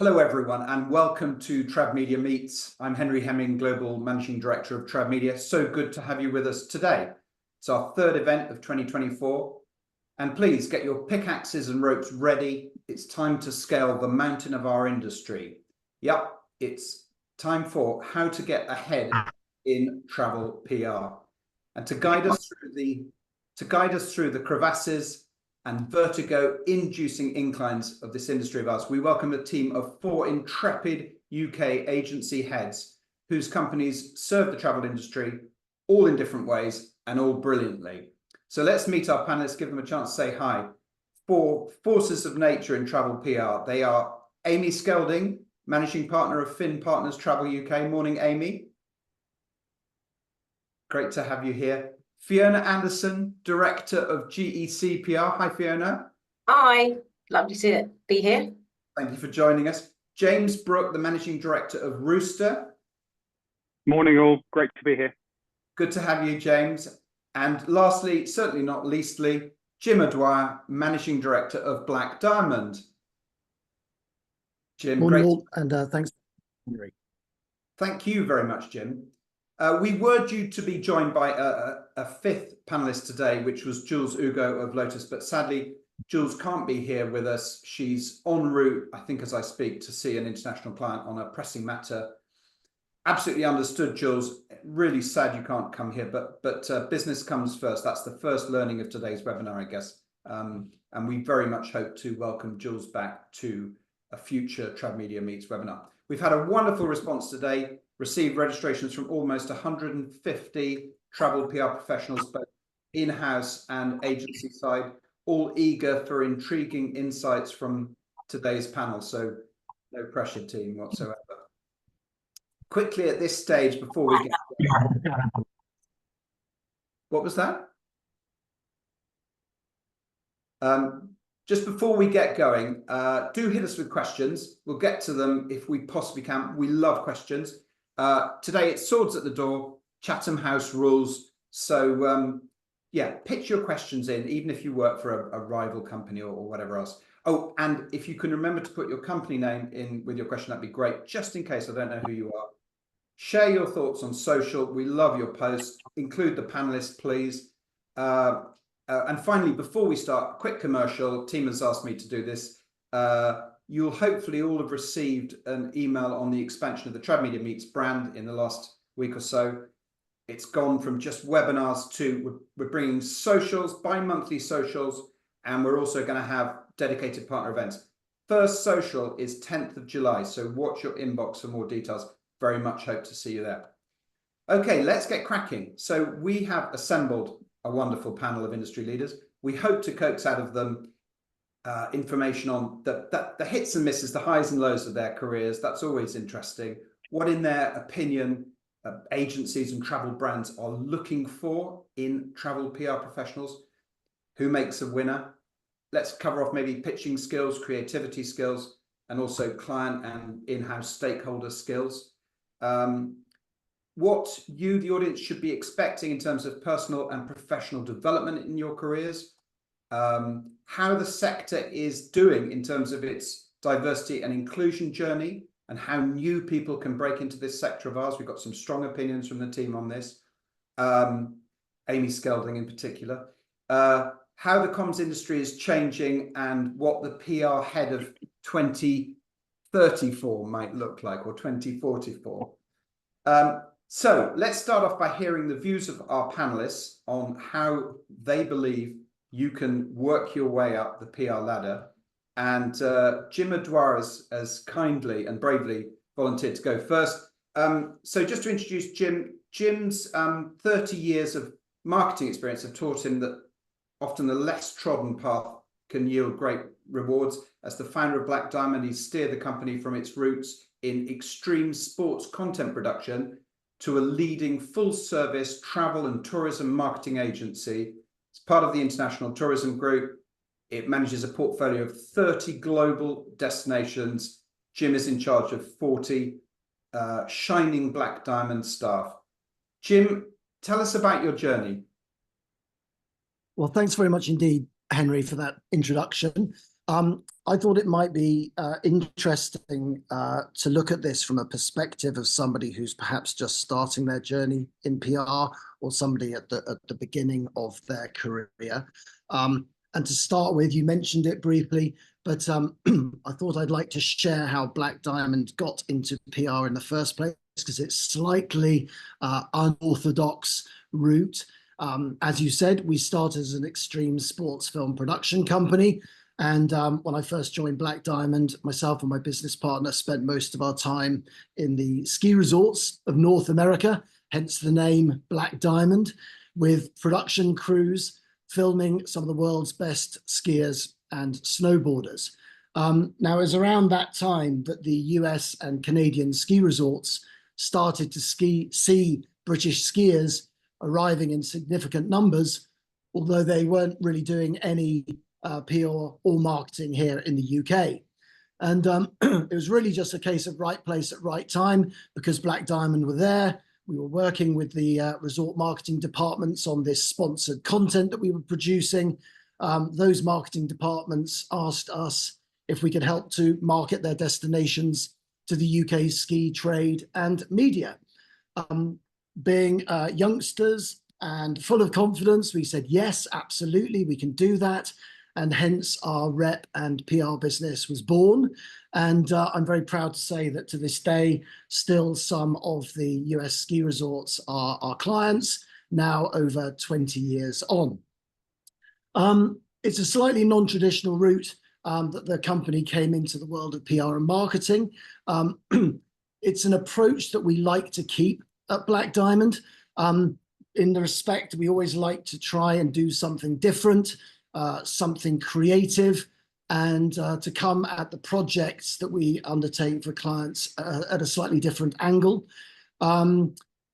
Hello, everyone, and welcome to TravMedia Meets. I'm Henry Hemming, Global Managing Director of TravMedia. So good to have you with us today. It's our third event of 2024. And please get your pickaxes and ropes ready. It's time to scale the mountain of our industry. Yep, it's time for how to get ahead in travel PR. And to guide us through the crevasses and vertigo-inducing inclines of this industry of ours, we welcome a team of 4 intrepid UK agency heads whose companies serve the travel industry, all in different ways and all brilliantly. So let's meet our panelists, give them a chance to say hi. 4 forces of nature in travel PR. They are Amy Skelding, Managing Partner of Finn Partners Travel UK. Morning, Amy. Great to have you here. Fiona Anderson, Director of GEC PR. Hi, Fiona. Hi, lovely to be here. Thank you for joining us. James Brooke, the Managing Director of Rooster. Morning all, great to be here. Good to have you, James. And lastly, certainly not leastly, Jim Odoire, Managing Director of Black Diamond. Jim, morning great. all, and thanks, Henry. Thank you very much, Jim. We were due to be joined by a 5th panelist today, which was Jules Hugo of Lotus, but sadly, Jules can't be here with us. She's en route, I think, as I speak, to see an international client on a pressing matter. Absolutely understood, Jules. Really sad you can't come here, but business comes first. That's the first learning of today's webinar, I guess. And we very much hope to welcome Jules back to a future TravMedia Meets webinar. We've had a wonderful response today. Received registrations from almost 150 travel PR professionals, both in-house and agency side, all eager for intriguing insights from today's panel. So no pressure, team, whatsoever. Quickly at this stage, before we get... What was that? Just before we get going, do hit us with questions. We'll get to them if we possibly can. We love questions. Today it's swords at the door, Chatham House rules. So yeah, pitch your questions in, even if you work for a rival company or whatever else. Oh, and if you can remember to put your company name in with your question, that'd be great, just in case I don't know who you are. Share your thoughts on social. We love your posts. Include the panelists, please. And finally, before we start, a quick commercial. Team has asked me to do this. You'll hopefully all have received an email on the expansion of the TravMedia Meets brand in the last week or so. It's gone from just webinars to we're bringing socials, bi-monthly socials, and we're also going to have dedicated partner events. First social is 10th of July, so watch your inbox for more details. Very much hope to see you there. Okay, let's get cracking. So we have assembled a wonderful panel of industry leaders. We hope to coax out of them information on the hits and misses, the highs and lows of their careers. That's always interesting. What, in their opinion, agencies and travel brands are looking for in travel PR professionals. Who makes a winner? Let's cover off maybe pitching skills, creativity skills, and also client and in-house stakeholder skills. What you, the audience, should be expecting in terms of personal and professional development in your careers. How the sector is doing in terms of its diversity and inclusion journey, and how new people can break into this sector of ours. We've got some strong opinions from the team on this. Amy Skelding in particular. How the comms industry is changing and what the PR head of 2034 might look like, or 2044. So let's start off by hearing the views of our panelists on how they believe you can work your way up the PR ladder. And Jim Odoire has kindly and bravely volunteered to go first. So just to introduce Jim, Jim's 30 years of marketing experience have taught him that often the less trodden path can yield great rewards. As the founder of Black Diamond, he's steered the company from its roots in extreme sports content production to a leading full-service travel and tourism marketing agency. It's part of the International Tourism Group. It manages a portfolio of 30 global destinations. Jim is in charge of 40 shining Black Diamond staff. Jim, tell us about your journey. Well, thanks very much indeed, Henry, for that introduction. I thought it might be interesting to look at this from a perspective of somebody who's perhaps just starting their journey in PR, or somebody at the beginning of their career. And to start with, you mentioned it briefly, but I thought I'd like to share how Black Diamond got into PR in the first place, because it's slightly unorthodox route. As you said, we started as an extreme sports film production company. And when I first joined Black Diamond, myself and my business partner spent most of our time in the ski resorts of North America, hence the name Black Diamond, with production crews filming some of the world's best skiers and snowboarders. Now, it was around that time that the US and Canadian ski resorts started to see British skiers arriving in significant numbers, although they weren't really doing any PR or marketing here in the UK. And it was really just a case of right place at right time, because Black Diamond were there. We were working with the resort marketing departments on this sponsored content that we were producing. Those marketing departments asked us if we could help to market their destinations to the UK ski trade and media. Being youngsters and full of confidence, we said, yes, absolutely, we can do that. And hence our rep and PR business was born. And I'm very proud to say that to this day, still some of the US ski resorts are our clients, now over 20 years on. It's a slightly non-traditional route that the company came into the world of PR and marketing. It's an approach that we like to keep at Black Diamond. In the respect, we always like to try and do something different, something creative, and to come at the projects that we undertake for clients at a slightly different angle.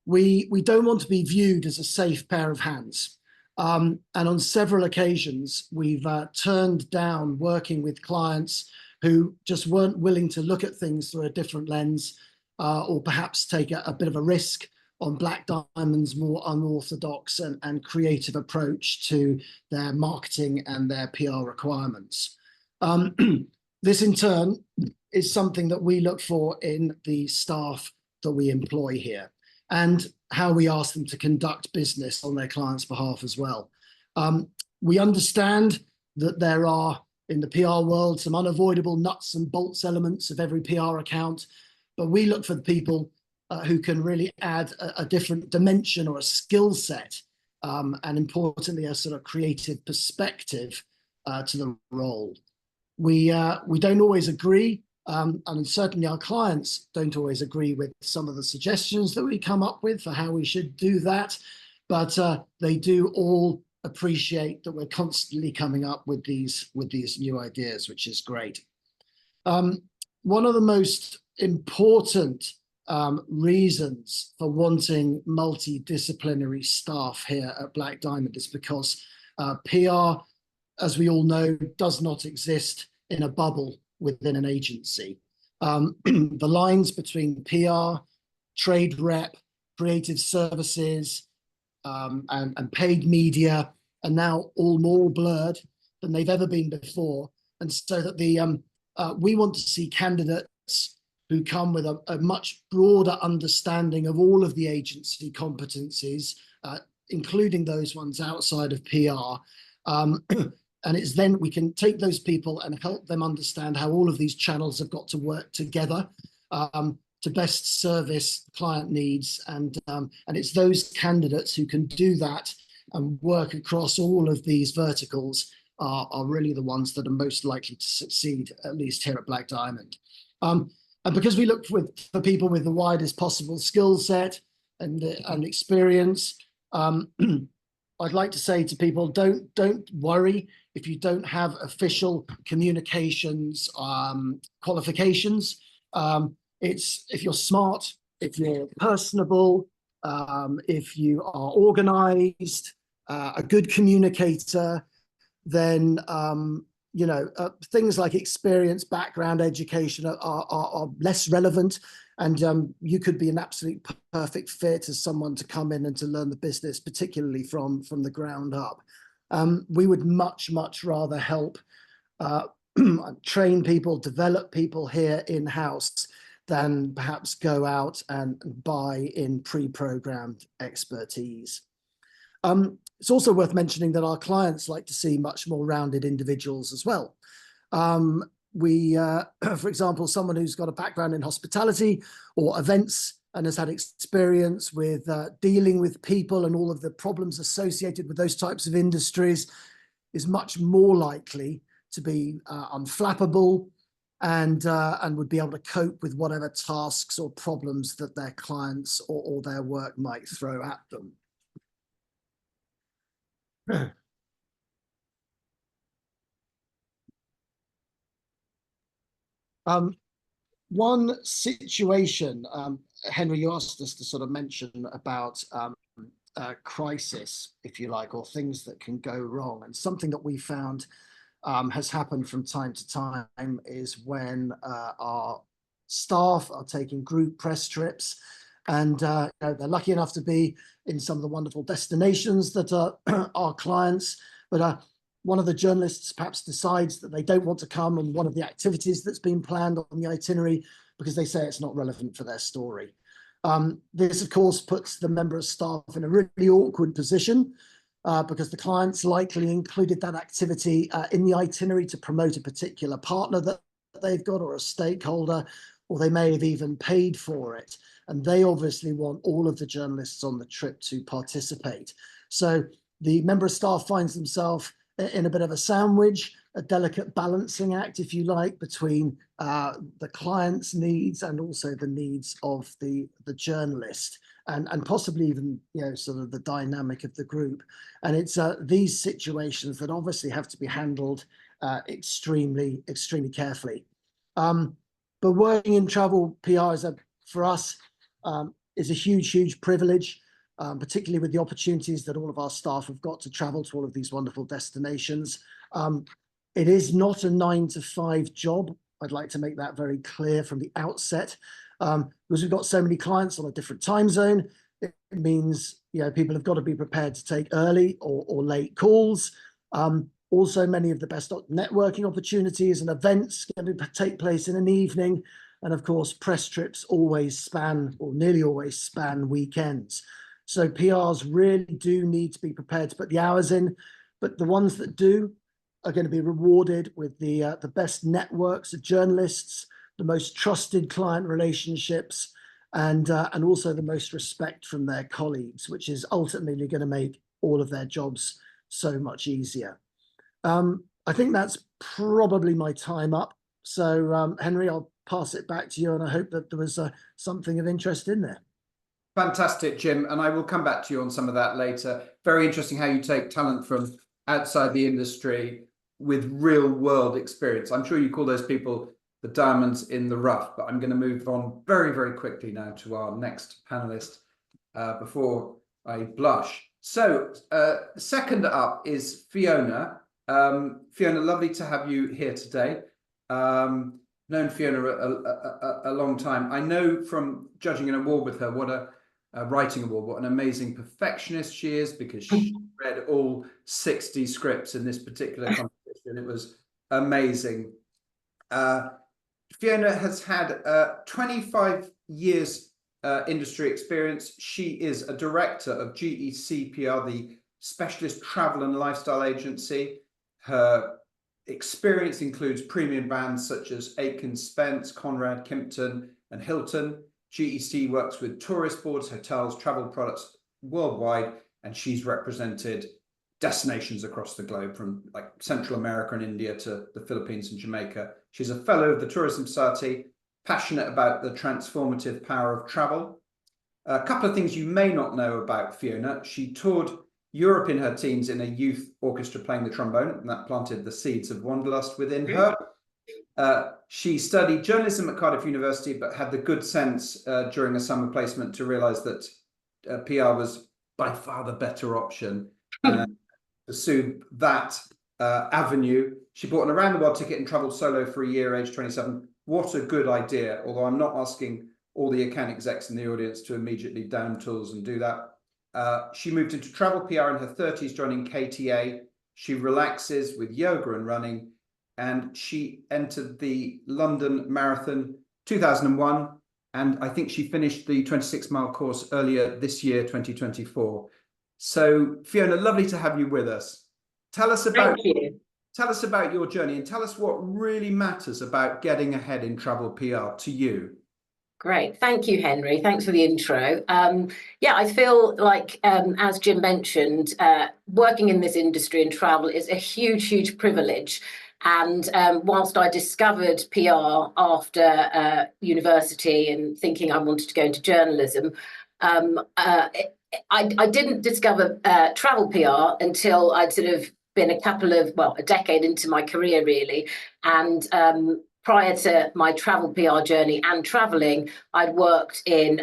We don't want to be viewed as a safe pair of hands. And on several occasions, we've turned down working with clients who just weren't willing to look at things through a different lens, or perhaps take a bit of a risk on Black Diamond's more unorthodox and creative approach to their marketing and their PR requirements. This in turn is something that we look for in the staff that we employ here, and how we ask them to conduct business on their clients' behalf as well. We understand that there are, in the PR world, some unavoidable nuts and bolts elements of every PR account, but we look for the people who can really add a different dimension or a skill set, and importantly, a sort of creative perspective to the role. We don't always agree, and certainly our clients don't always agree with some of the suggestions that we come up with for how we should do that, but they do all appreciate that we're constantly coming up with these new ideas, which is great. One of the most important reasons for wanting multidisciplinary staff here at Black Diamond is because PR, as we all know, does not exist in a bubble within an agency. The lines between PR, trade rep, creative services, and paid media are now all more blurred than they've ever been before. And so that we want to see candidates who come with a much broader understanding of all of the agency competencies, including those ones outside of PR. And it's then we can take those people and help them understand how all of these channels have got to work together to best service client needs. And it's those candidates who can do that and work across all of these verticals are really the ones that are most likely to succeed, at least here at Black Diamond. And because we look for people with the widest possible skill set and experience, I'd like to say to people, don't worry if you don't have official communications qualifications. If you're smart, if you're personable, if you are organized, a good communicator, then things like experience, background, education are less relevant, and you could be an absolute perfect fit as someone to come in and to learn the business, particularly from the ground up. We would much rather help train people, develop people here in-house than perhaps go out and buy in pre-programmed expertise. It's also worth mentioning that our clients like to see much more rounded individuals as well. For example, someone who's got a background in hospitality or events and has had experience with dealing with people and all of the problems associated with those types of industries is much more likely to be unflappable and would be able to cope with whatever tasks or problems that their clients or their work might throw at them. One situation, Henry, you asked us to sort of mention about crisis, if you like, or things that can go wrong. And something that we found has happened from time to time is when our staff are taking group press trips and they're lucky enough to be in some of the wonderful destinations that are our clients, but one of the journalists perhaps decides that they don't want to come on one of the activities that's been planned on the itinerary because they say it's not relevant for their story. This, of course, puts the member of staff in a really awkward position because the clients likely included that activity in the itinerary to promote a particular partner that they've got or a stakeholder, or they may have even paid for it. And they obviously want all of the journalists on the trip to participate. So the member of staff finds themselves in a bit of a sandwich, a delicate balancing act, if you like, between the client's needs and also the needs of the journalist, and possibly even, you know, sort of the dynamic of the group. And it's these situations that obviously have to be handled extremely carefully. But working in travel PR for us is a huge privilege. Particularly with the opportunities that all of our staff have got to travel to all of these wonderful destinations. It is not a 9-to-5 job. I'd like to make that very clear from the outset. Because we've got so many clients on a different time zone, it means, you know, people have got to be prepared to take early or late calls. Also, many of the best networking opportunities and events can take place in an evening. And of course, press trips always span, or nearly always span, weekends. So PRs really do need to be prepared to put the hours in, but the ones that do are going to be rewarded with the best networks of journalists, the most trusted client relationships, and also the most respect from their colleagues, which is ultimately going to make all of their jobs so much easier. I think that's probably my time up. So Henry, I'll pass it back to you, and I hope that there was something of interest in there. Fantastic, Jim. And I will come back to you on some of that later. Very interesting how you take talent from outside the industry with real world experience. I'm sure you call those people the diamonds in the rough, but I'm going to move on very quickly now to our next panelist before I blush. So second up is Fiona. Fiona, lovely to have you here today. Known Fiona a long time. I know from judging an award with her what a writing award, what an amazing perfectionist she is, because she read all 60 scripts in this particular competition. It was amazing. Fiona has had 25 years industry experience. She is a director of GECPR, the specialist travel and lifestyle agency. Her experience includes premium brands such as Aiken Spence, Conrad, Kimpton, and Hilton. GEC works with tourist boards, hotels, travel products worldwide, and she's represented destinations across the globe, from like Central America and India to the Philippines and Jamaica. She's a fellow of the Tourism Society, passionate about the transformative power of travel. A couple of things you may not know about Fiona: she toured Europe in her teens in a youth orchestra playing the trombone, and that planted the seeds of wanderlust within her. She studied journalism at Cardiff University, but had the good sense during a summer placement to realise that PR was by far the better option. Pursued that avenue. She bought an around-the-world ticket and travelled solo for a year, age 27. What a good idea, although I'm not asking all the account execs in the audience to immediately down tools and do that. She moved into travel PR in her 30s, joining KTA. She relaxes with yoga and running. and she entered the London Marathon 2001, and I think she finished the 26-mile course earlier this year, 2024. So Fiona, lovely to have you with us. Tell us about your journey, and tell us what really matters about getting ahead in travel PR to you. Great. Thank you, Henry. Thanks for the intro. Yeah, I feel like, as Jim mentioned, working in this industry and travel is a huge, huge privilege. And whilst I discovered PR after university and thinking I wanted to go into journalism, I didn't discover travel PR until I'd sort of been a decade into my career, really. And prior to my travel PR journey and traveling, I'd worked in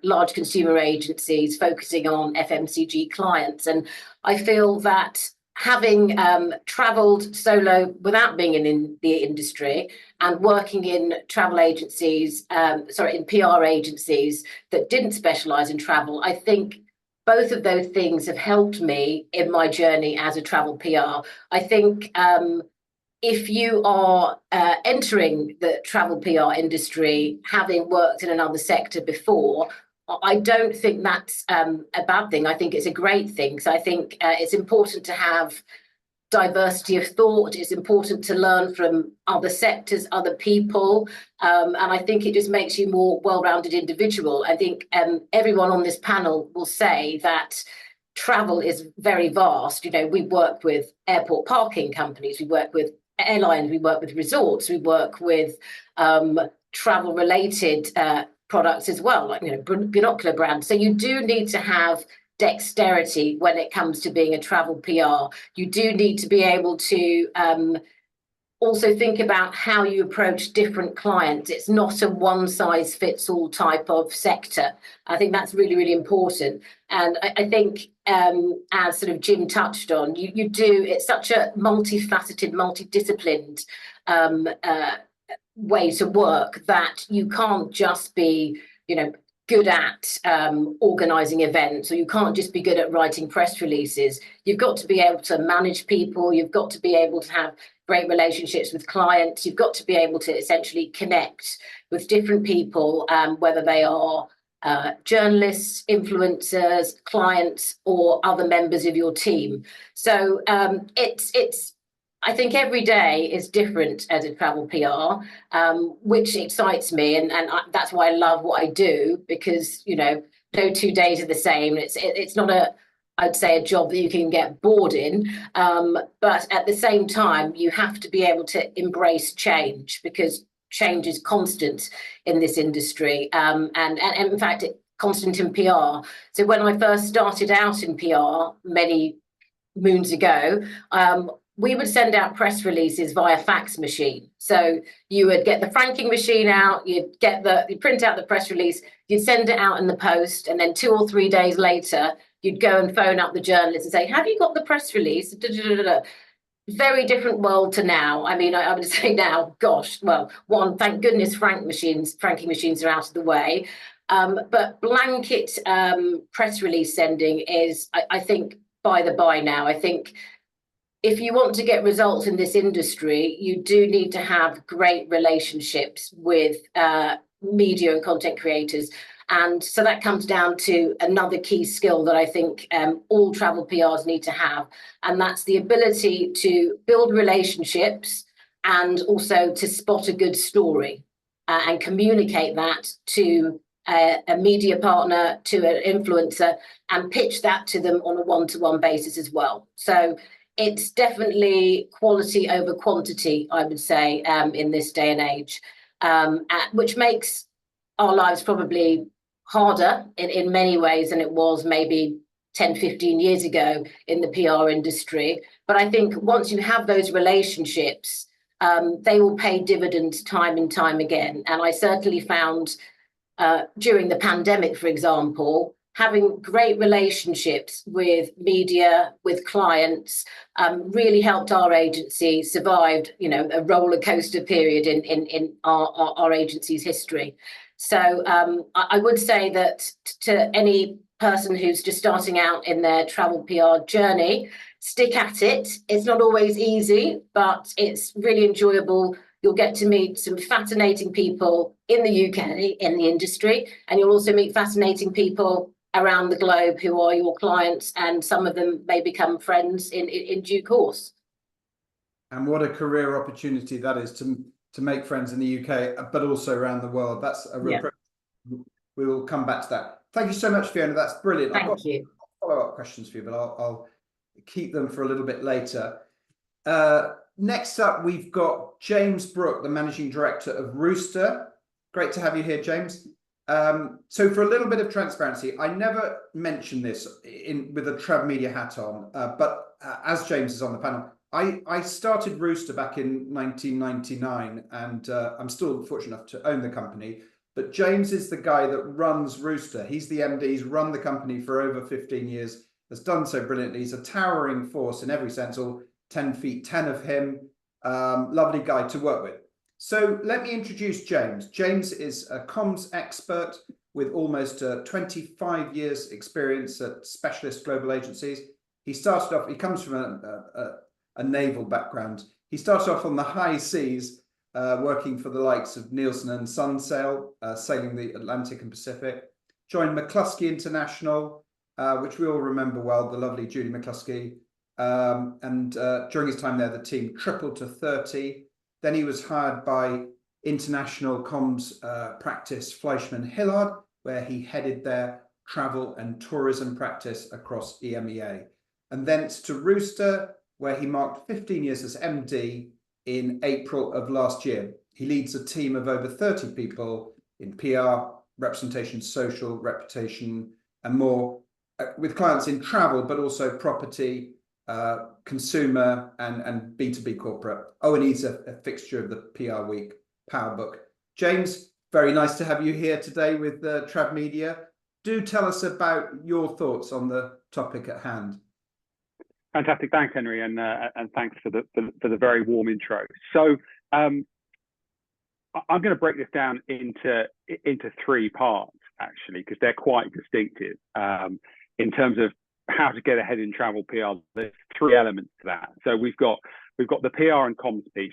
large consumer agencies focusing on FMCG clients. And I feel that having traveled solo without being in the industry and working in travel agencies, in PR agencies that didn't specialize in travel, I think both of those things have helped me in my journey as a travel PR. I think if you are entering the travel PR industry, having worked in another sector before, I don't think that's a bad thing. I think it's a great thing. So I think it's important to have diversity of thought. It's important to learn from other sectors, other people. And I think it just makes you a more well-rounded individual. I think everyone on this panel will say that travel is very vast. You know, we work with airport parking companies, we work with airlines, we work with resorts, we work with travel related products as well, like, you know, binocular brands. So you do need to have dexterity when it comes to being a travel PR. You do need to be able to also think about how you approach different clients. It's not a one size fits all type of sector. I think that's really, really important. And I think as sort of Jim touched on, it's such a multifaceted, multidisciplined way to work that you can't just be, you know, good at organizing events, or you can't just be good at writing press releases. You've got to be able to manage people. You've got to be able to have great relationships with clients. You've got to be able to essentially connect with different people, whether they are journalists, influencers, clients, or other members of your team. So I think every day is different as a travel PR, which excites me, and that's why I love what I do, because, you know, no 2 days are the same. It's not I'd say a job that you can get bored in, but at the same time you have to be able to embrace change, because change is constant in this industry, and in fact constant in PR. So when I first started out in PR many moons ago, we would send out press releases via fax machine. So you would get the franking machine out, you'd print out the press release, you'd send it out in the post, and then 2 or 3 days later, you'd go and phone up the journalist and say, have you got the press release? Very different world to now. I mean, I would say now, gosh, well, one, thank goodness franking machines are out of the way. But blanket press release sending is, I think, by the by now. I think if you want to get results in this industry, you do need to have great relationships with media and content creators. And so that comes down to another key skill that I think all travel PRs need to have. And that's the ability to build relationships and also to spot a good story and communicate that to a media partner, to an influencer, and pitch that to them on a one-to-one basis as well. So it's definitely quality over quantity, I would say, in this day and age, which makes our lives probably harder in many ways than it was maybe 10, 15 years ago in the PR industry. But I think once you have those relationships, they will pay dividends time and time again. And I certainly found during the pandemic, for example, having great relationships with media, with clients, really helped our agency survive, you know, a roller coaster period in our agency's history. So I would say that to any person who's just starting out in their travel PR journey, stick at it. It's not always easy, but it's really enjoyable. You'll get to meet some fascinating people in the UK in the industry, and you'll also meet fascinating people around the globe who are your clients, and some of them may become friends in due course. And what a career opportunity that is to make friends in the UK, but also around the world. That's a real. We will come back to that. Thank you so much, Fiona. That's brilliant. Thank you. Follow-up questions for you, but I'll keep them for a little bit later. Next up, we've got James Brooke, the Managing Director of Rooster. Great to have you here, James. So for a little bit of transparency, I never mention this with a TravMedia hat on, but as James is on the panel, I started Rooster back in 1999, and I'm still fortunate enough to own the company. But James is the guy that runs Rooster. He's the MD. He's run the company for over 15 years, has done so brilliantly. He's a towering force in every sense, all 10 feet 10 of him. Lovely guy to work with. So let me introduce James. James is a comms expert with almost 25 years experience at specialist global agencies. He started off, he comes from a naval background. He started off on the high seas, working for the likes of Nielsen and Sunsail, sailing the Atlantic and Pacific. Joined McCluskey International, which we all remember well, the lovely Judy McCluskey. And during his time there, the team tripled to 30. Then he was hired by international comms practice Fleischmann Hillard, where he headed their travel and tourism practice across EMEA. And thence to Rooster, where he marked 15 years as MD in April of last year. He leads a team of over 30 people in PR, representation, social, reputation, and more, with clients in travel, but also property, consumer, and B2B corporate. Oh, and he's a fixture of the PR Week Power Book. James, very nice to have you here today with TravMedia. Do tell us about your thoughts on the topic at hand. Fantastic, thanks, Henry, and thanks for the very warm intro. So I'm going to break this down into three parts, actually, because they're quite distinctive in terms of how to get ahead in travel PR. There's three elements to that. So we've got the PR and comms piece,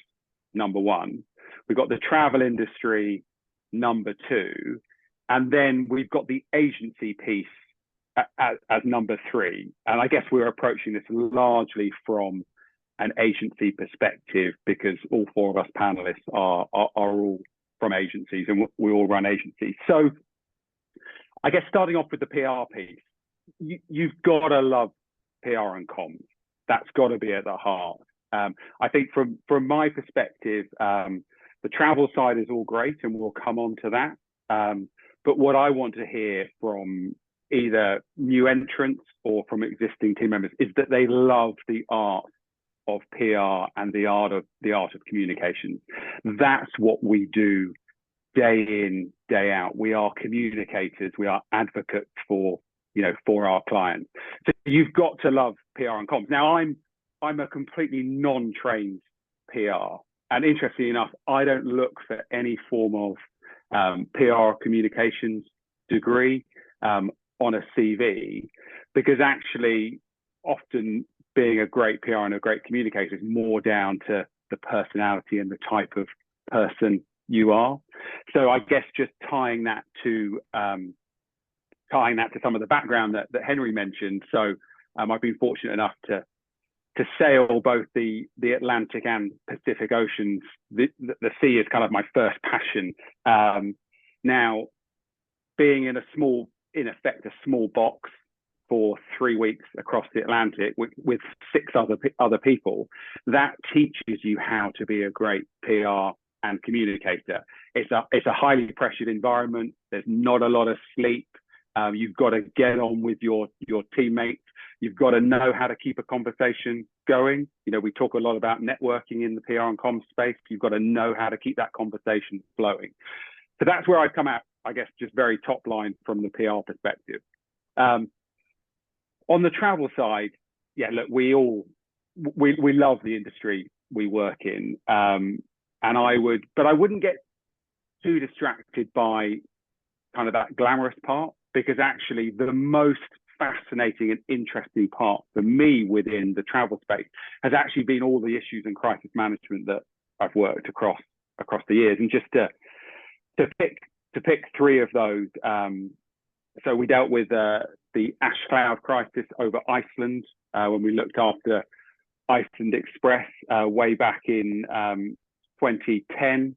number one. We've got the travel industry, number two, and then we've got the agency piece as number three. And I guess we're approaching this largely from an agency perspective, because all four of us panelists are all from agencies, and we all run agencies. So I guess starting off with the PR piece, you've got to love PR and comms. That's got to be at the heart. I think from my perspective, the travel side is all great, and we'll come on to that. But what I want to hear from either new entrants or from existing team members is that they love the art of PR and the art of communications. That's what we do day in, day out. We are communicators. We are advocates for our clients. So you've got to love PR and comms. Now, I'm a completely non-trained PR, and interestingly enough, I don't look for any form of PR communications degree on a CV, because actually often being a great PR and a great communicator is more down to the personality and the type of person you are. So I guess just tying that to some of the background that Henry mentioned. So I've been fortunate enough to sail both the Atlantic and Pacific Oceans. The sea is kind of my first passion. Now, being in in effect a small box for 3 weeks across the Atlantic with 6 other people, that teaches you how to be a great PR and communicator. It's a highly pressured environment. There's not a lot of sleep. You've got to get on with your teammates. You've got to know how to keep a conversation going. We talk a lot about networking in the PR and comms space. You've got to know how to keep that conversation flowing. So that's where I've come out, I guess, just very top line from the PR perspective. On the travel side, yeah, look, we love the industry we work in, but I wouldn't get too distracted by kind of that glamorous part, because actually the most fascinating and interesting part for me within the travel space has actually been all the issues and crisis management that I've worked across the years. And just to pick three of those, so we dealt with the ash cloud crisis over Iceland when we looked after Iceland Express way back in 2010.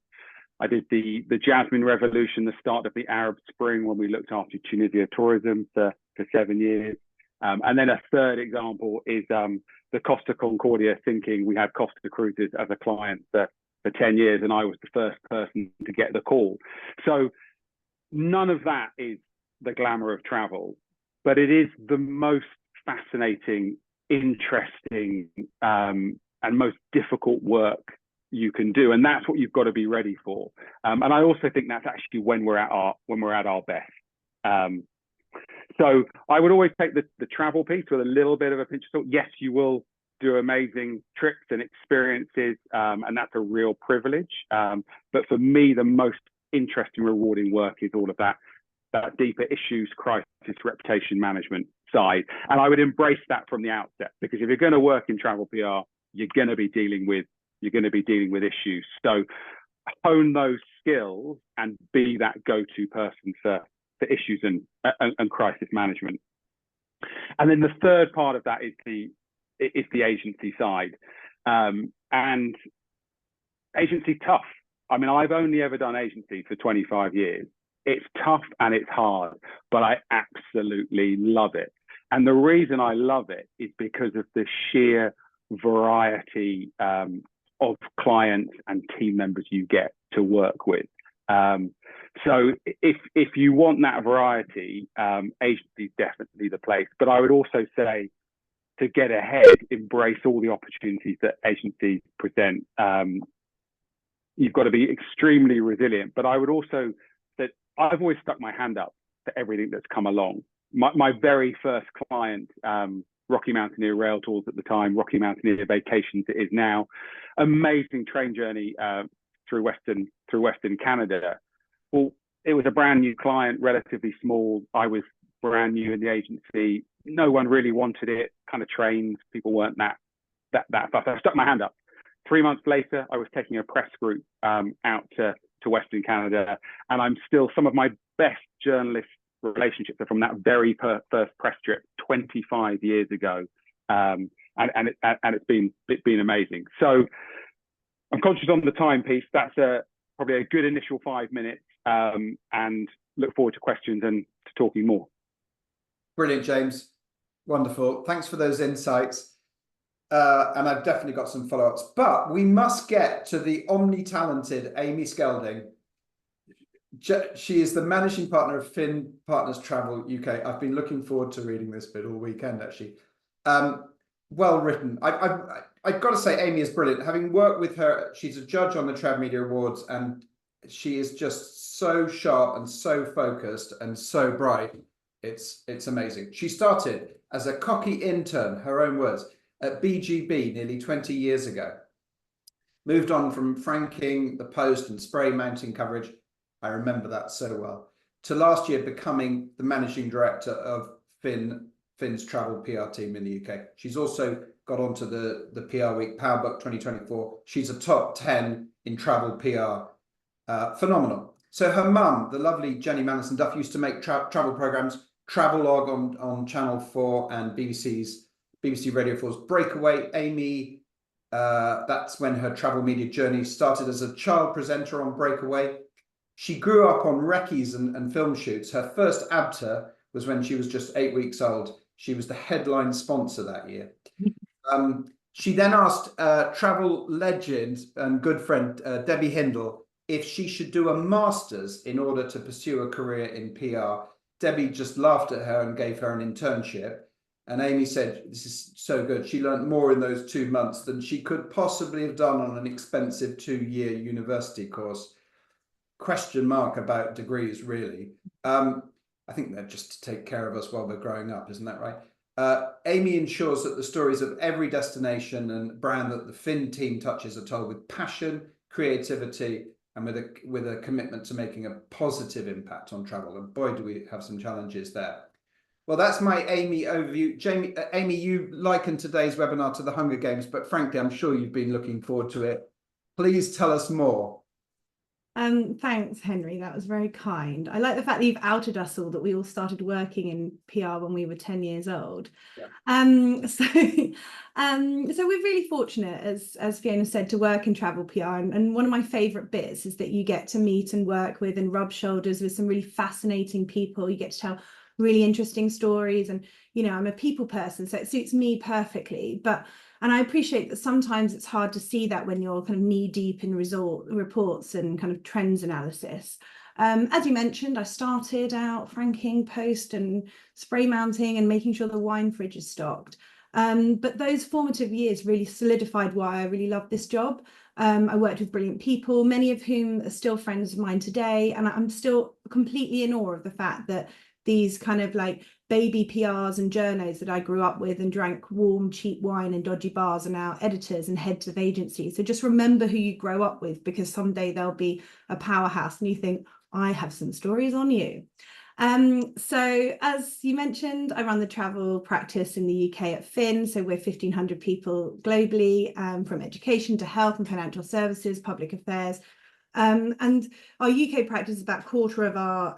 I did the Jasmine Revolution, the start of the Arab Spring, when we looked after Tunisia tourism for 7 years. And then a third example is the Costa Concordia sinking. We had Costa Cruises as a client for 10 years, and I was the first person to get the call. So none of that is the glamour of travel, but it is the most fascinating, interesting, and most difficult work you can do, and that's what you've got to be ready for. And I also think that's actually when we're at our best. So I would always take the travel piece with a little bit of a pinch of salt. Yes, you will do amazing trips and experiences, and that's a real privilege. But for me, the most interesting, rewarding work is all of that deeper issues, crisis, reputation management side. And I would embrace that from the outset, because if you're going to work in travel PR, you're going to be dealing with issues. So hone those skills and be that go-to person for issues and crisis management. And then the third part of that is the agency side. And agency tough. I mean, I've only ever done agency for 25 years. It's tough and it's hard, but I absolutely love it. And the reason I love it is because of the sheer variety of clients and team members you get to work with. So if you want that variety, agency is definitely the place. But I would also say, to get ahead, embrace all the opportunities that agencies present. You've got to be extremely resilient. But I would also say, I've always stuck my hand up for everything that's come along. My very first client, Rocky Mountaineer Rail Tours at the time, Rocky Mountaineer Vacations it is now, amazing train journey through Western Canada. Well, it was a brand new client, relatively small. I was brand new in the agency. No one really wanted it. Kind of trains, people weren't that fast. I stuck my hand up. 3 months later, I was taking a press group out to Western Canada, and I'm still, some of my best journalist relationships are from that very first press trip 25 years ago, and it's been amazing. So I'm conscious on the time piece. That's probably a good initial 5 minutes, and look forward to questions and to talking more. Brilliant, James. Wonderful. Thanks for those insights. And I've definitely got some follow-ups, but we must get to the omni-talented Amy Skelding. She is the managing partner of Finn Partners Travel UK. I've been looking forward to reading this bit all weekend, actually. Well written. I've got to say, Amy is brilliant. Having worked with her, she's a judge on the TravMedia Awards, and she is just so sharp and so focused and so bright. It's amazing. She started as a cocky intern, her own words, at BGB nearly 20 years ago. Moved on from franking the Post and spray mounting coverage, I remember that so well, to last year becoming the managing director of Finn's travel PR team in the UK. She's also got onto the PR Week PowerBook 2024. She's a top 10 in travel PR. Phenomenal. So her mum, the lovely Jenny Manison Duff, used to make travel programs, Travelog on Channel 4 and BBC Radio 4's Breakaway. Amy, that's when her travel media journey started as a child presenter on Breakaway. She grew up on recce's and film shoots. Her first ABTA was when she was just 8 weeks old. She was the headline sponsor that year. She then asked travel legend and good friend Debbie Hindle if she should do a master's in order to pursue a career in PR. Debbie just laughed at her and gave her an internship. And Amy said, this is so good. She learned more in those 2 months than she could possibly have done on an expensive 2-year university course. Question mark about degrees, really. I think they're just to take care of us while we're growing up, isn't that right? Amy ensures that the stories of every destination and brand that the Finn team touches are told with passion, creativity, and with a commitment to making a positive impact on travel. And boy, do we have some challenges there. Well, that's my Amy overview. Amy, you likened today's webinar to the Hunger Games, but frankly, I'm sure you've been looking forward to it. Please tell us more. Thanks, Henry. That was very kind. I like the fact that you've outed us all, that we all started working in PR when we were 10 years old. Yeah. So we're really fortunate, as Fiona said, to work in travel PR. And one of my favourite bits is that you get to meet and work with and rub shoulders with some really fascinating people. You get to tell really interesting stories. And, you know, I'm a people person, so it suits me perfectly. And I appreciate that sometimes it's hard to see that when you're kind of knee deep in reports and kind of trends analysis. As you mentioned, I started out franking, post and spray mounting and making sure the wine fridge is stocked. But those formative years really solidified why I really love this job. I worked with brilliant people, many of whom are still friends of mine today. And I'm still completely in awe of the fact that these kind of like baby PRs and journos that I grew up with and drank warm, cheap wine in dodgy bars are now editors and heads of agencies. So just remember who you grow up with, because someday they'll be a powerhouse and you think, I have some stories on you. So as you mentioned, I run the travel practice in the UK at Fin. So we're 1,500 people globally, from education to health and financial services, public affairs. And our UK practice is about a quarter of our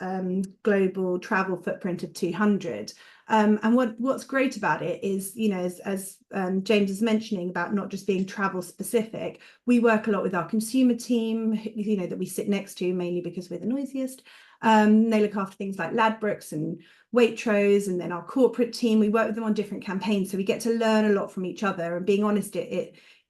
global travel footprint of 200. And what's great about it is, you know, as James is mentioning about not just being travel specific, we work a lot with our consumer team, you know, that we sit next to, mainly because we're the noisiest. They look after things like Ladbrokes and Waitrose, and then our corporate team, we work with them on different campaigns. So we get to learn a lot from each other, and being honest,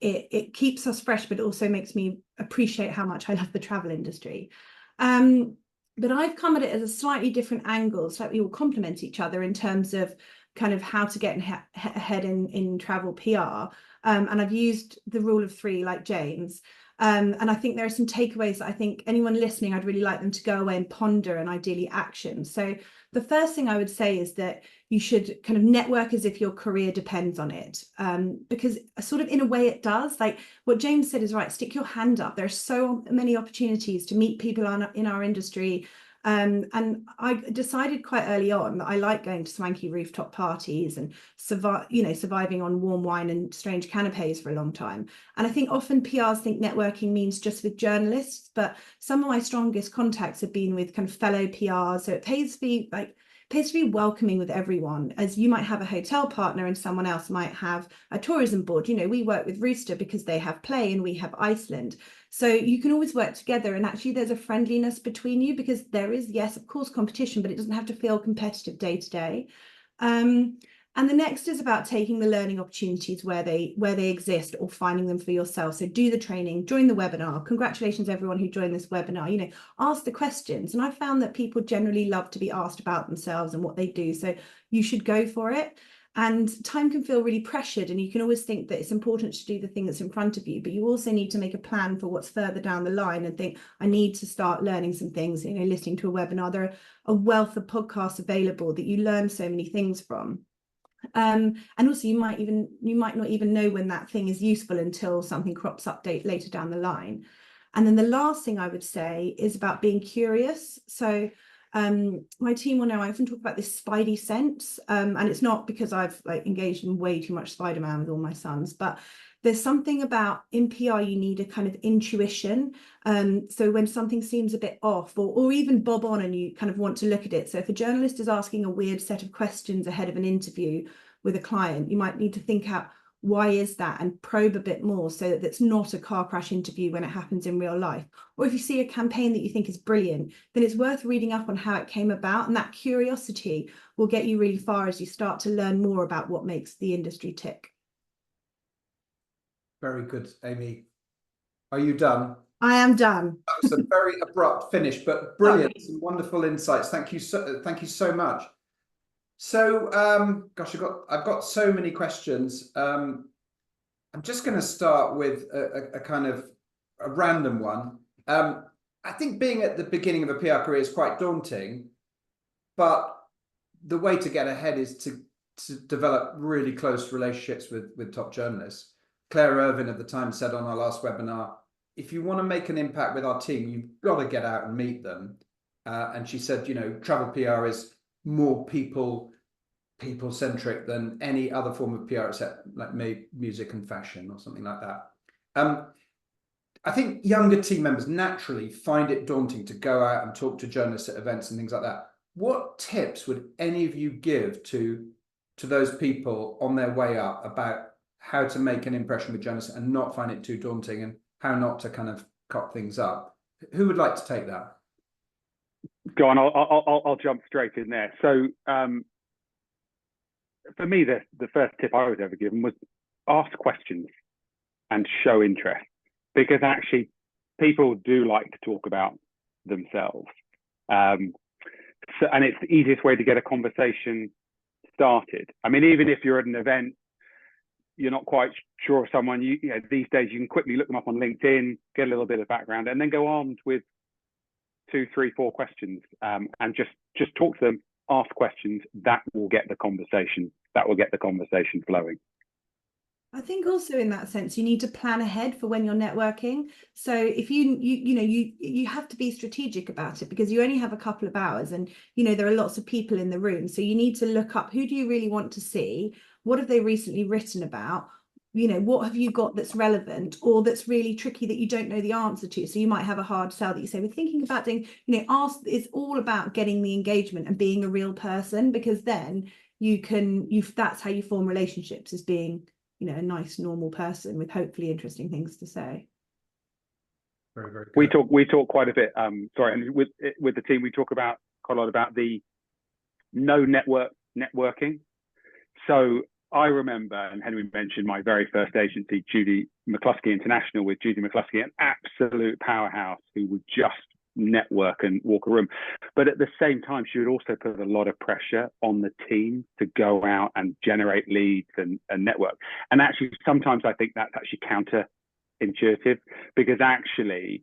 it keeps us fresh, but also makes me appreciate how much I love the travel industry. But I've come at it as a slightly different angle, so that we all complement each other in terms of kind of how to get ahead in travel PR. And I've used the rule of three like James. And I think there are some takeaways that I think anyone listening, I'd really like them to go away and ponder and ideally action. So the first thing I would say is that you should kind of network as if your career depends on it, because sort of in a way it does. Like what James said is right, stick your hand up. There are so many opportunities to meet people in our industry. And I decided quite early on that I like going to swanky rooftop parties and surviving on warm wine and strange canapes for a long time. And I think often PRs think networking means just with journalists, but some of my strongest contacts have been with kind of fellow PRs. So it pays to be welcoming with everyone, as you might have a hotel partner and someone else might have a tourism board. You know, we work with Rooster because they have Play and we have Iceland. So you can always work together, and actually there's a friendliness between you, because there is, yes, of course, competition, but it doesn't have to feel competitive day to day. And the next is about taking the learning opportunities where they exist, or finding them for yourself. So do the training, join the webinar. Congratulations, everyone who joined this webinar. You know, ask the questions. And I found that people generally love to be asked about themselves and what they do. So you should go for it. And time can feel really pressured, and you can always think that it's important to do the thing that's in front of you, but you also need to make a plan for what's further down the line and think, I need to start learning some things, you know, listening to a webinar. There are a wealth of podcasts available that you learn so many things from. And also you might not even know when that thing is useful until something crops up later down the line. And then the last thing I would say is about being curious. So my team will know I often talk about this spidey sense, and it's not because I've engaged in way too much Spider-Man with all my sons, but there's something about in PR you need a kind of intuition. So when something seems a bit off, or even bob on, and you kind of want to look at it. So if a journalist is asking a weird set of questions ahead of an interview with a client, you might need to think out, why is that, and probe a bit more, so that it's not a car crash interview when it happens in real life. Or if you see a campaign that you think is brilliant, then it's worth reading up on how it came about, and that curiosity will get you really far as you start to learn more about what makes the industry tick. Very good, Amy. Are you done? I am done. That was a very abrupt finish, but brilliant. Some wonderful insights. Thank you so much. So, gosh, I've got so many questions. I'm just going to start with a kind of a random one. I think being at the beginning of a PR career is quite daunting, but the way to get ahead is to develop really close relationships with top journalists. Claire Irvin at the time said on our last webinar, if you want to make an impact with our team, you've got to get out and meet them. And she said, you know, travel PR is more people people centric than any other form of PR, except like maybe music and fashion or something like that. I think younger team members naturally find it daunting to go out and talk to journalists at events and things like that. What tips would any of you give to those people on their way up about how to make an impression with journalists and not find it too daunting, and how not to kind of cock things up? Who would like to take that? Go on, I'll jump straight in there. So for me, the first tip I was ever given was ask questions and show interest, because actually people do like to talk about themselves. And it's the easiest way to get a conversation started. I mean, even if you're at an event, you're not quite sure of someone, you know, these days you can quickly look them up on LinkedIn, get a little bit of background, and then go armed with 2, 3, 4 questions, and just talk to them, ask questions. That will get the conversation. That will get the conversation flowing. I think also in that sense, you need to plan ahead for when you're networking. So if you have to be strategic about it, because you only have a couple of hours, and there are lots of people in the room. So you need to look up, who do you really want to see? What have they recently written about? What have you got that's relevant or that's really tricky that you don't know the answer to? So you might have a hard sell that you say, we're thinking about doing, ask. It's all about getting the engagement and being a real person, because then that's how you form relationships, as being a nice normal person with hopefully interesting things to say. Very, very good. We talk quite a bit, and with the team we talk about quite a lot about the networking. So I remember, and Henry mentioned my very first agency, Judy McCluskey International, with Judy McCluskey, an absolute powerhouse who would just network and walk a room. But at the same time, she would also put a lot of pressure on the team to go out and generate leads and network. And actually, sometimes I think that's actually counterintuitive, because actually,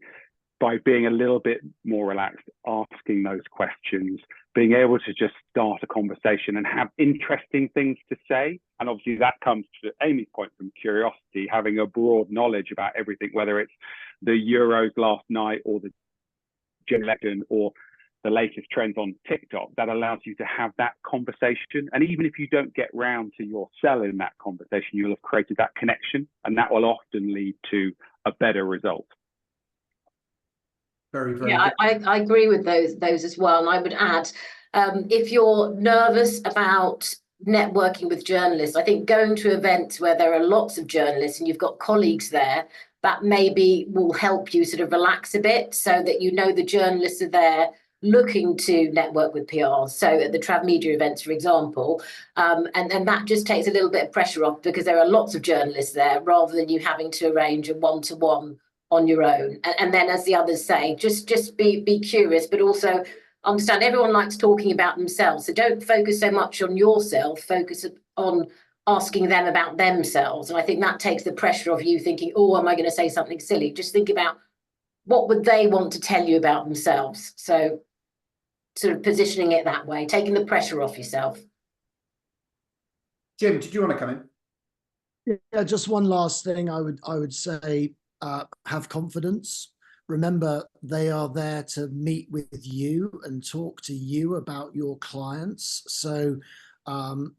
by being a little bit more relaxed, asking those questions, being able to just start a conversation and have interesting things to say. And obviously that comes to Amy's point from curiosity, having a broad knowledge about everything, whether it's the Euros last night or the general election or the latest trends on TikTok. That allows you to have that conversation. And even if you don't get round to your sell in that conversation, you'll have created that connection, and that will often lead to a better result. Very, very yeah, good. I agree with those as well. And I would add, if you're nervous about networking with journalists, I think going to events where there are lots of journalists and you've got colleagues there, that maybe will help you sort of relax a bit, so that the journalists are there looking to network with PRs. So at the TravMedia events, for example, and that just takes a little bit of pressure off, because there are lots of journalists there, rather than you having to arrange a one-to-one on your own. And then, as the others say, just be curious, but also understand everyone likes talking about themselves. So don't focus so much on yourself, focus on asking them about themselves. And I think that takes the pressure off you thinking, oh, am I going to say something silly? Just think about what would they want to tell you about themselves. So sort of positioning it that way, taking the pressure off yourself. Jim, did you want to come in? Yeah, just one last thing I would say, have confidence. Remember, they are there to meet with you and talk to you about your clients. So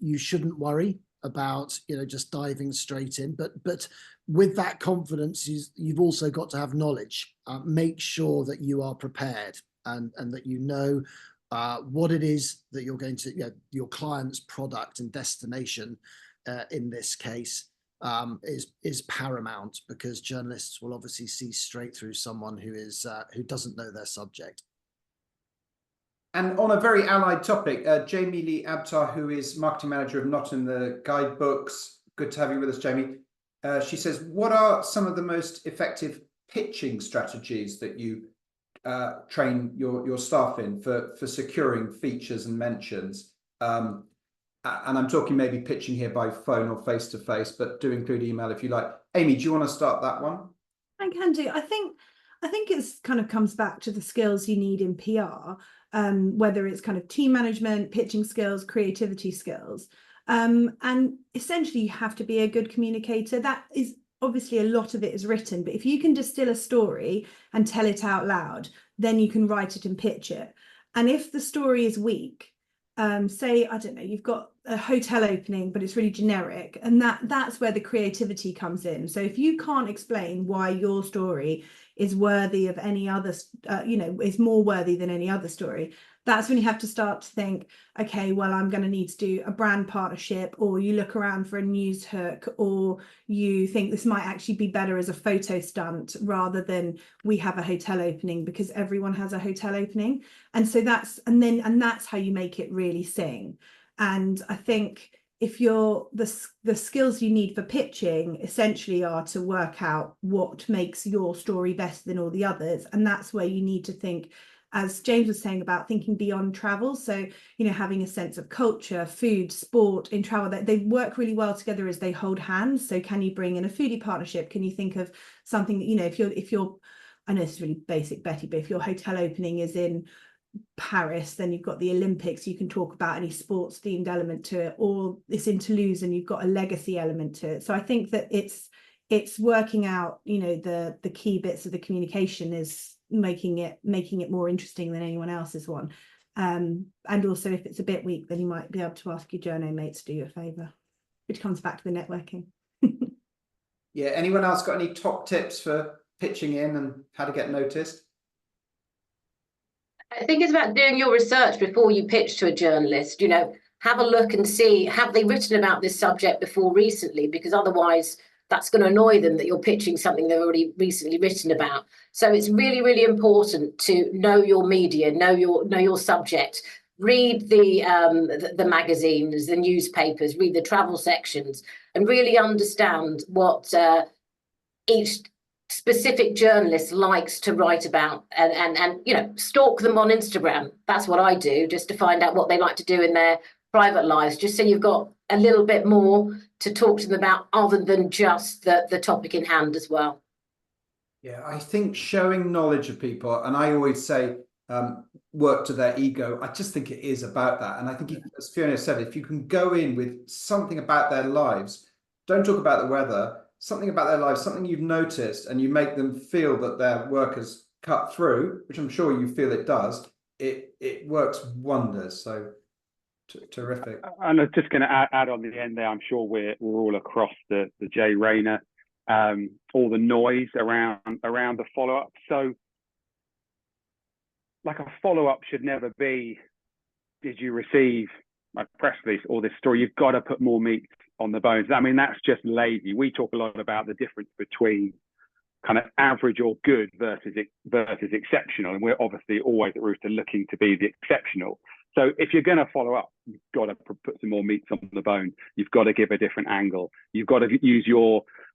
you shouldn't worry about just diving straight in. But with that confidence, you've also got to have knowledge. Make sure that you are prepared and that you know what it is that you're going to, your client's product and destination in this case is paramount, because journalists will obviously see straight through someone who doesn't know their subject. And on a very allied topic, Jamie Lee Abtar, who is marketing manager of Not in the Guidebooks. Good to have you with us, Jamie. She says, what are some of the most effective pitching strategies that you train your staff in for securing features and mentions? And I'm talking maybe pitching here by phone or face-to-face, but do include email if you like. Amy, do you want to start that one? I can do. I think it's kind of comes back to the skills you need in PR, whether it's kind of team management, pitching skills, creativity skills. And essentially you have to be a good communicator. That is obviously a lot of it is written, but if you can distill a story and tell it out loud, then you can write it and pitch it. And if the story is weak, say, I don't know, you've got a hotel opening, but it's really generic, and that's where the creativity comes in. So if you can't explain why your story is worthy of any other, is more worthy than any other story, that's when you have to start to think, okay, well, I'm going to need to do a brand partnership, or you look around for a news hook, or you think this might actually be better as a photo stunt rather than we have a hotel opening because everyone has a hotel opening. And so that's how you make it really sing. And I think if you're the skills you need for pitching essentially are to work out what makes your story better than all the others. And that's where you need to think, as James was saying, about thinking beyond travel. So, having a sense of culture, food, sport in travel, that they work really well together as they hold hands. So can you bring in a foodie partnership? Can you think of something that, if you're, I know this is really basic, Betty, but if your hotel opening is in Paris, then you've got the Olympics, you can talk about any sports themed element to it, or it's in Toulouse and you've got a legacy element to it. So I think that it's working out, the key bits of the communication is making it more interesting than anyone else's one. And also, if it's a bit weak, then you might be able to ask your journo mates to do you a favor, which comes back to the networking. Yeah, anyone else got any top tips for pitching in and how to get noticed? I think it's about doing your research before you pitch to a journalist. Have a look and see, have they written about this subject before recently? Because otherwise that's going to annoy them that you're pitching something they've already recently written about. So it's really, really important to know your media, know your subject, read the magazines, the newspapers, read the travel sections, and really understand what each specific journalist likes to write about, and stalk them on Instagram. That's what I do, just to find out what they like to do in their private lives, just so you've got a little bit more to talk to them about other than just the topic in hand as well. Yeah, I think showing knowledge of people, and I always say work to their ego. I just think it is about that. And I think, as Fiona said, if you can go in with something about their lives, don't talk about the weather, something about their lives, something you've noticed, and you make them feel that their work has cut through, which I'm sure you feel it does, it works wonders. So terrific. And I'm just going to add on the end there, I'm sure we're all across the Jay Rayner, all the noise around the follow-up. So like a follow-up should never be, did you receive my press release or this story? You've got to put more meat on the bones. I mean, that's just lazy. We talk a lot about the difference between kind of average or good versus exceptional. And we're obviously always at Rooster looking to be the exceptional. So if you're going to follow up, you've got to put some more meat on the bone. You've got to give a different angle. You've got to use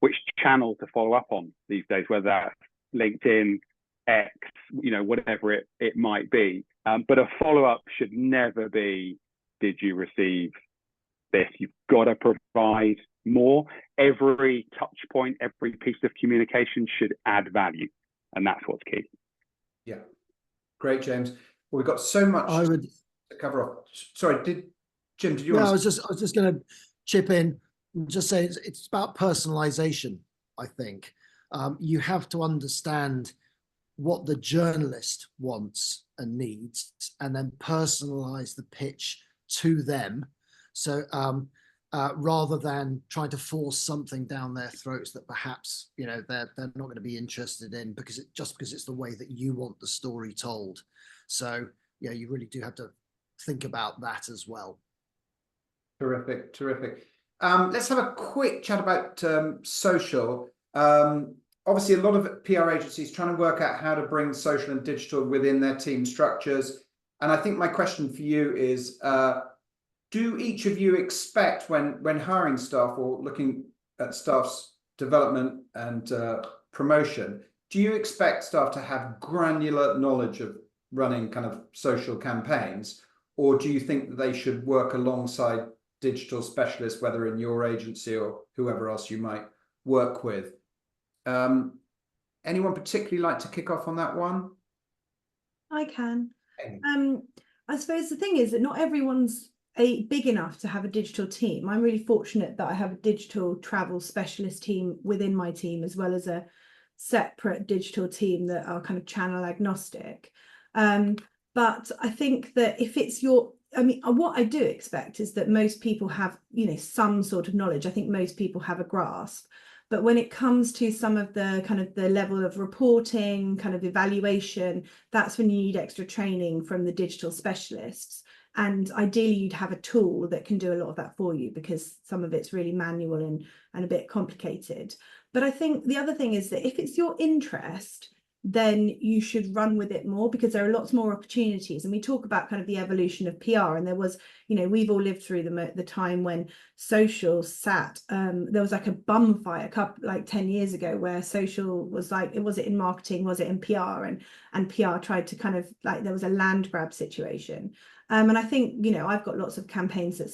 which channel to follow up on these days, whether that's LinkedIn, X, whatever it might be. But a follow-up should never be, did you receive this? You've got to provide more. Every touch point, every piece of communication should add value. And that's what's key. Yeah. Great, James. Well, we've got so much to cover off. Sorry, Jim, did you want to... I was just going to chip in and just say it's about personalization, I think. You have to understand what the journalist wants and needs, and then personalize the pitch to them. So rather than trying to force something down their throats that perhaps they're not going to be interested in because it's the way that you want the story told. So yeah, you really do have to think about that as well. Terrific. Let's have a quick chat about social. Obviously, a lot of PR agencies trying to work out how to bring social and digital within their team structures. And I think my question for you is, do each of you expect when hiring staff or looking at staff's development and promotion, do you expect staff to have granular knowledge of running kind of social campaigns? Or do you think that they should work alongside digital specialists, whether in your agency or whoever else you might work with? Anyone particularly like to kick off on that one? I can. I suppose the thing is that not everyone's big enough to have a digital team. I'm really fortunate that I have a digital travel specialist team within my team, as well as a separate digital team that are kind of channel agnostic. But I think that if it's I mean, what I do expect is that most people have, you know, some sort of knowledge. I think most people have a grasp. But when it comes to some of the kind of the level of reporting, kind of evaluation, that's when you need extra training from the digital specialists. And ideally, you'd have a tool that can do a lot of that for you, because some of it's really manual and a bit complicated. But I think the other thing is that if it's your interest, then you should run with it more, because there are lots more opportunities. And we talk about kind of the evolution of PR, and there was, you know, we've all lived through the time when social sat, there was like a bum fight a couple, like 10 years ago, where social was like, was it in marketing, was it in PR, and PR tried to kind of, like, there was a land grab situation. And I think, you know, I've got lots of campaigns that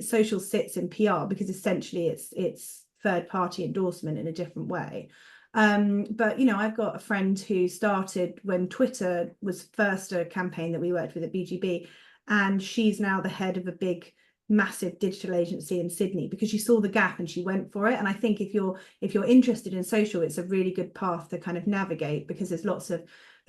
social sits in PR, because essentially it's third party endorsement in a different way. But, you know, I've got a friend who started when Twitter was first a campaign that we worked with at BGB, and she's now the head of a big, massive digital agency in Sydney, because she saw the gap and she went for it. And I think if you're interested in social, it's a really good path to kind of navigate, because there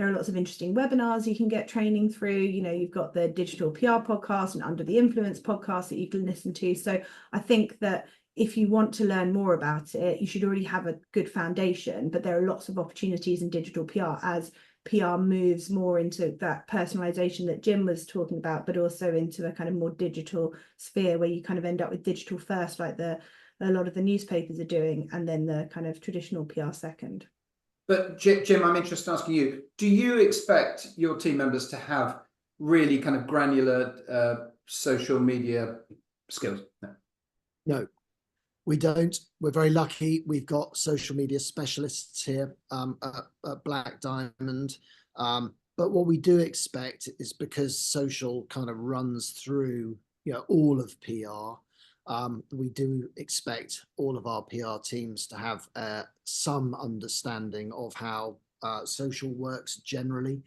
are lots of interesting webinars you can get training through. You know, you've got the digital PR podcast and Under the Influence podcast that you can listen to. So I think that if you want to learn more about it, you should already have a good foundation, but there are lots of opportunities in digital PR as PR moves more into that personalization that Jim was talking about, but also into a kind of more digital sphere where you kind of end up with digital first, like a lot of the newspapers are doing, and then the kind of traditional PR second. But Jim, I'm interested in asking you, do you expect your team members to have really kind of granular social media skills? No, we don't. We're very lucky. We've got social media specialists here at Black Diamond. But what we do expect is, because social kind of runs through, you know, all of PR, we do expect all of our PR teams to have some understanding of how social works generally.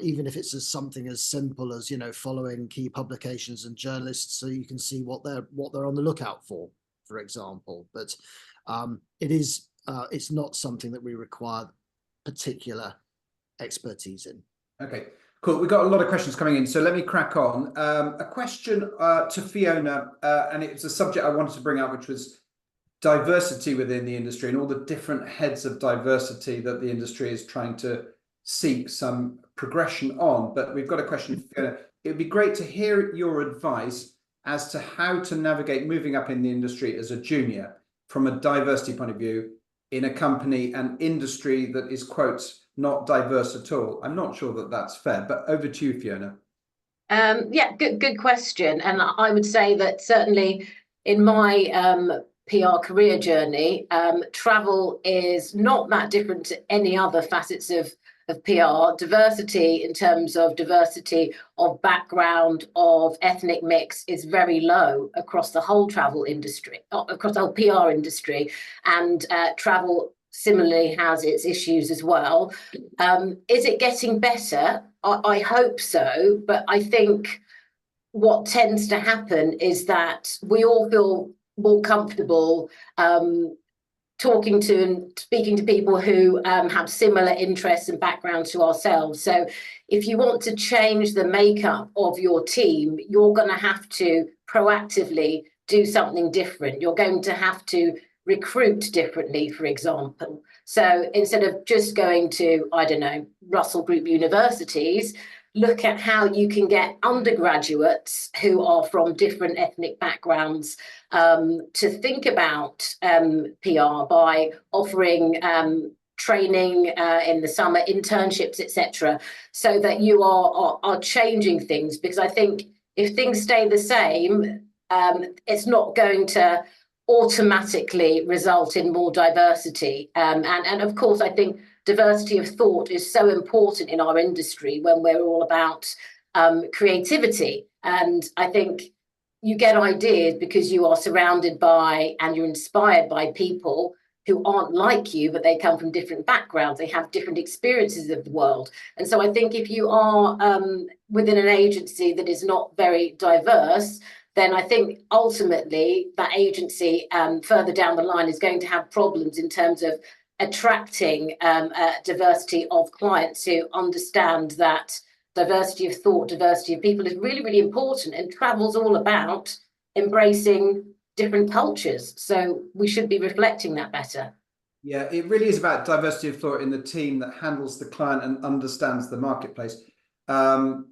Even if it's something as simple as, you know, following key publications and journalists so you can see what they're on the lookout for example. But it's not something that we require particular expertise in. Okay, cool. We've got a lot of questions coming in, so let me crack on. A question to Fiona, and it was a subject I wanted to bring up, which was diversity within the industry and all the different heads of diversity that the industry is trying to seek some progression on. But we've got a question, Fiona. It would be great to hear your advice as to how to navigate moving up in the industry as a junior from a diversity point of view in a company and industry that is, quotes, not diverse at all. I'm not sure that that's fair, but over to you, Fiona. Yeah, good question. And I would say that certainly in my PR career journey, travel is not that different to any other facets of PR. Diversity, in terms of diversity of background, of ethnic mix, is very low across the whole travel industry, across the whole PR industry, and travel similarly has its issues as well. Is it getting better? I hope so, but I think what tends to happen is that we all feel more comfortable talking to and speaking to people who have similar interests and backgrounds to ourselves. So if you want to change the makeup of your team, you're going to have to proactively do something different. You're going to have to recruit differently, for example. So instead of just going to, I don't know, Russell Group universities, look at how you can get undergraduates who are from different ethnic backgrounds to think about PR by offering training in the summer, internships, etc., so that you are changing things. Because I think if things stay the same, it's not going to automatically result in more diversity. And of course, I think diversity of thought is so important in our industry when we're all about creativity. And I think you get ideas because you are surrounded by and you're inspired by people who aren't like you, but they come from different backgrounds. They have different experiences of the world. And so I think if you are within an agency that is not very diverse, then I think ultimately that agency further down the line is going to have problems in terms of attracting diversity of clients who understand that diversity of thought, diversity of people is really, really important. And travel's all about embracing different cultures. So we should be reflecting that better. Yeah, it really is about diversity of thought in the team that handles the client and understands the marketplace. So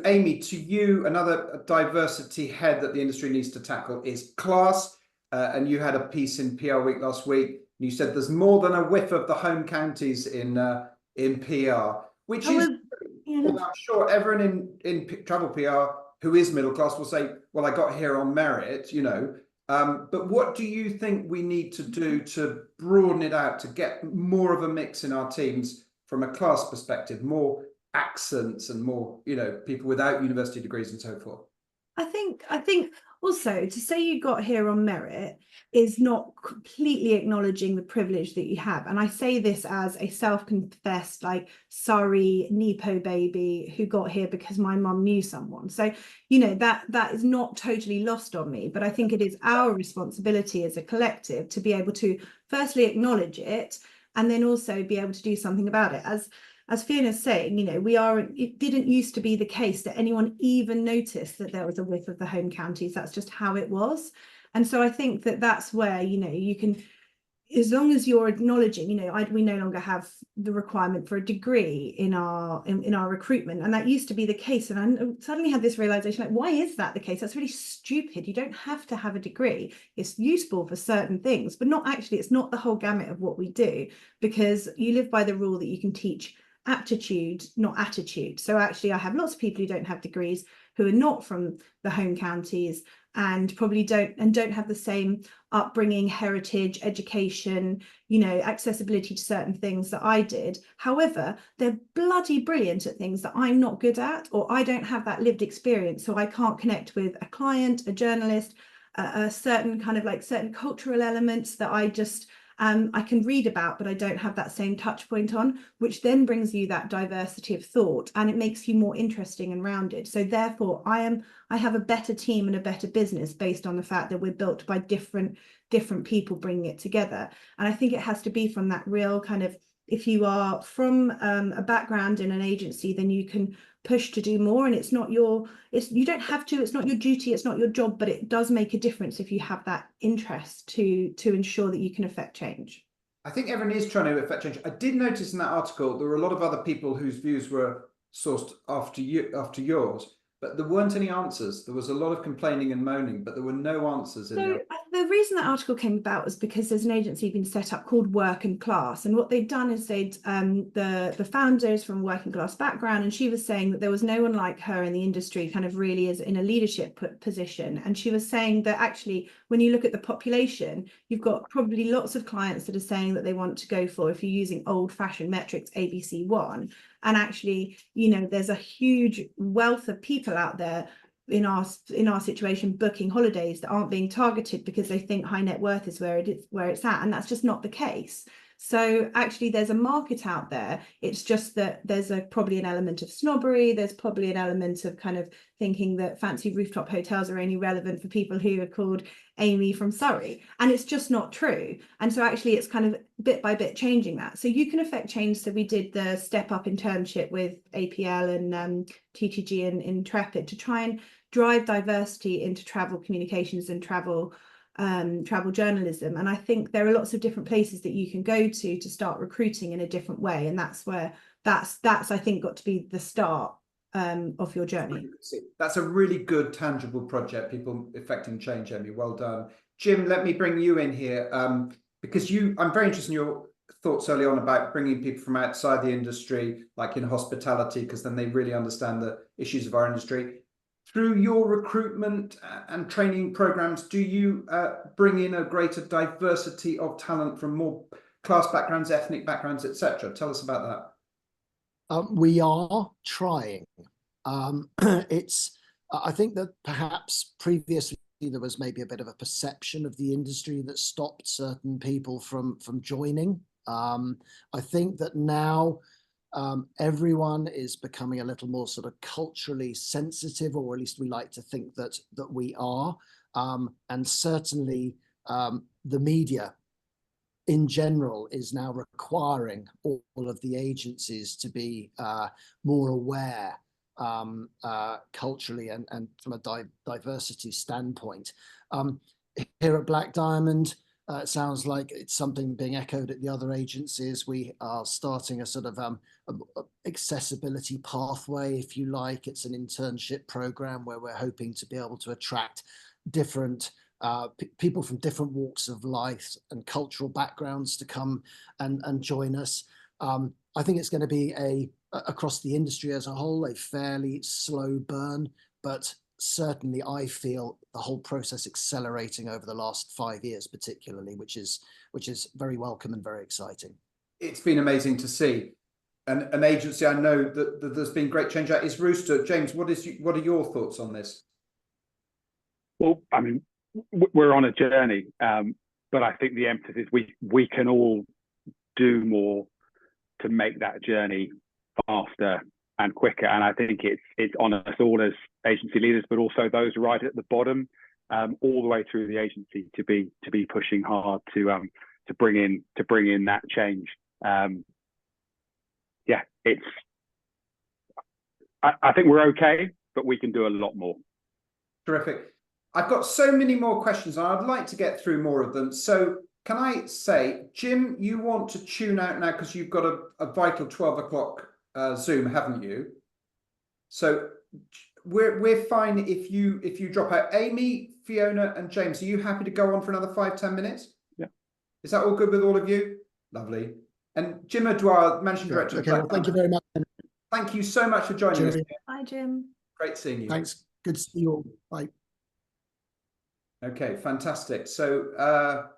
Amy, to you, another diversity head that the industry needs to tackle is class. And you had a piece in PR Week last week. You said there's more than a whiff of the home counties in PR, which is, well, I'm sure everyone in travel PR who is middle class will say, well, I got here on merit, you know. But what do you think we need to do to broaden it out, to get more of a mix in our teams from a class perspective, more accents and more, you know, people without university degrees and so forth? I think also to say you got here on merit is not completely acknowledging the privilege that you have. And I say this as a self-confessed, like, sorry, Nepo baby who got here because my mum knew someone. So, you know, that is not totally lost on me. But I think it is our responsibility as a collective to be able to firstly acknowledge it, and then also be able to do something about it. As Fiona's saying, you know, it didn't used to be the case that anyone even noticed that there was a whiff of the home counties. That's just how it was. And so I think that that's where, you know, you can, as long as you're acknowledging, you know, we no longer have the requirement for a degree in our recruitment. And that used to be the case. And I suddenly had this realization, like, why is that the case? That's really stupid. You don't have to have a degree. It's useful for certain things, but not actually, it's not the whole gamut of what we do, because you live by the rule that you can teach aptitude, not attitude. So actually I have lots of people who don't have degrees, who are not from the home counties, and probably don't have the same upbringing, heritage, education, you know, accessibility to certain things that I did. However, they're bloody brilliant at things that I'm not good at, or I don't have that lived experience, so I can't connect with a client, a journalist, a certain kind of like certain cultural elements that I just I can read about, but I don't have that same touch point on, which then brings you that diversity of thought, and it makes you more interesting and rounded. So therefore, I have a better team and a better business based on the fact that we're built by different people bringing it together. And I think it has to be from that real kind of, if you are from a background in an agency, then you can push to do more, and it's not you don't have to, it's not your duty, it's not your job, but it does make a difference if you have that interest to ensure that you can affect change. I think everyone is trying to affect change. I did notice in that article there were a lot of other people whose views were sourced after yours, but there weren't any answers. There was a lot of complaining and moaning, but there were no answers in there. The reason that article came about was because there's an agency been set up called Work and Class, and what they'd done is the founder is from working class background, and she was saying that there was no one like her in the industry, kind of really as in a leadership position. And she was saying that actually, when you look at the population, you've got probably lots of clients that are saying that they want to go for, if you're using old-fashioned metrics, ABC1. And actually, you know, there's a huge wealth of people out there in our situation booking holidays that aren't being targeted because they think high net worth is where it's at, and that's just not the case. So actually there's a market out there. It's just that there's probably an element of snobbery. There's probably an element of kind of thinking that fancy rooftop hotels are only relevant for people who are called Amy from Surrey, and it's just not true. And so actually it's kind of bit by bit changing that. So you can affect change. So we did the step up internship with APL and TTG and Intrepid to try and drive diversity into travel communications and travel journalism. And I think there are lots of different places that you can go to start recruiting in a different way, and that's where that's I think got to be the start of your journey. That's a really good tangible project, people affecting change. Amy, well done. Jim, let me bring you in here because I'm very interested in your thoughts early on about bringing people from outside the industry, like in hospitality, because then they really understand the issues of our industry. Through your recruitment and training programs, do you bring in a greater diversity of talent from more class backgrounds, ethnic backgrounds, etc.? Tell us about that. We are trying. I think that perhaps previously there was maybe a bit of a perception of the industry that stopped certain people from joining. I think that now everyone is becoming a little more sort of culturally sensitive, or at least we like to think that we are. And certainly the media in general is now requiring all of the agencies to be more aware culturally and from a diversity standpoint. Here at Black Diamond, it sounds like it's something being echoed at the other agencies. We are starting a sort of accessibility pathway, if you like. It's an internship program where we're hoping to be able to attract different people from different walks of life and cultural backgrounds to come and join us. I think it's going to be across the industry as a whole, a fairly slow burn, but certainly I feel the whole process accelerating over the last 5 years, particularly, which is very welcome and very exciting. It's been amazing to see. And an agency I know that there's been great change at is Rooster. James, what are your thoughts on this? Well, I mean, we're on a journey, but I think the emphasis we can all do more to make that journey faster and quicker. And I think it's on us all as agency leaders, but also those right at the bottom, all the way through the agency to be pushing hard to bring in that change. Yeah, I think we're okay, but we can do a lot more. Terrific. I've got so many more questions and I'd like to get through more of them. So can I say, Jim, you want to tune out now because you've got a vital 12 o'clock Zoom, haven't you? So we're fine if you drop out. Amy, Fiona and James, are you happy to go on for another 5-10 minutes? Yeah. Is that all good with all of you? Lovely. And Jim Odoire, Managing Director. Okay, well, thank you very much. Thank you so much for joining us. Bye, Jim. Great seeing you. Thanks. Good to see you all. Bye. Okay, fantastic. So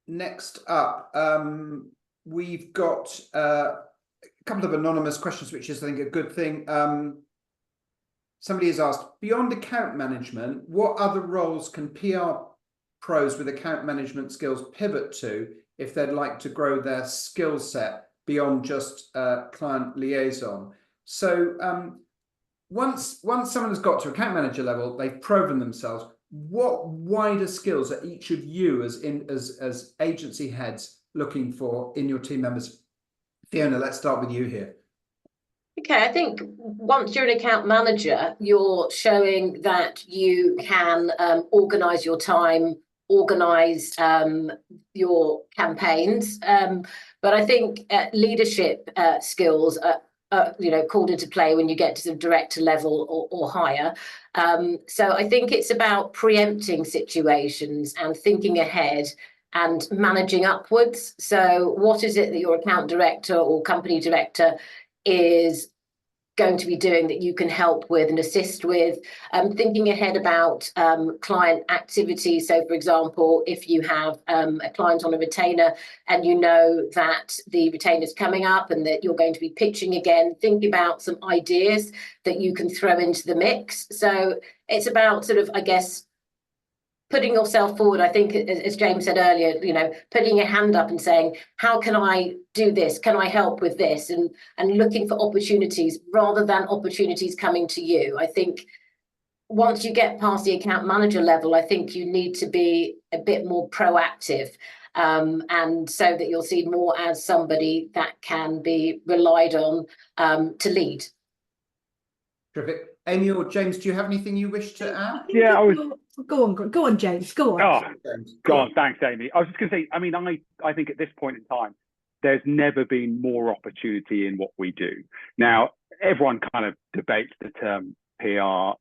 next up, we've got a couple of anonymous questions, which is, I think, a good thing. Somebody has asked, beyond account management, what other roles can PR pros with account management skills pivot to if they'd like to grow their skill set beyond just client liaison? So once someone has got to account manager level, they've proven themselves. What wider skills are each of you as agency heads looking for in your team members? Fiona, let's start with you here. Okay, I think once you're an account manager, you're showing that you can organise your time, organise your campaigns. But I think leadership skills are called into play when you get to the director level or higher. So I think it's about preempting situations and thinking ahead and managing upwards. So what is it that your account director or company director is going to be doing that you can help with and assist with? Thinking ahead about client activity. So, for example, if you have a client on a retainer and you know that the retainer is coming up and that you're going to be pitching again, think about some ideas that you can throw into the mix. So it's about sort of, I guess, putting yourself forward. I think, as James said earlier, putting your hand up and saying, how can I do this? Can I help with this? And looking for opportunities rather than opportunities coming to you. I think once you get past the account manager level, I think you need to be a bit more proactive, and so that you'll see more as somebody that can be relied on to lead. Terrific. Amy or James, do you have anything you wish to add? Yeah, go on, James. Go on. Oh, go on. Thanks, Amy. I was just going to say, I mean, I think at this point in time, there's never been more opportunity in what we do. Now, everyone kind of debates the term PR.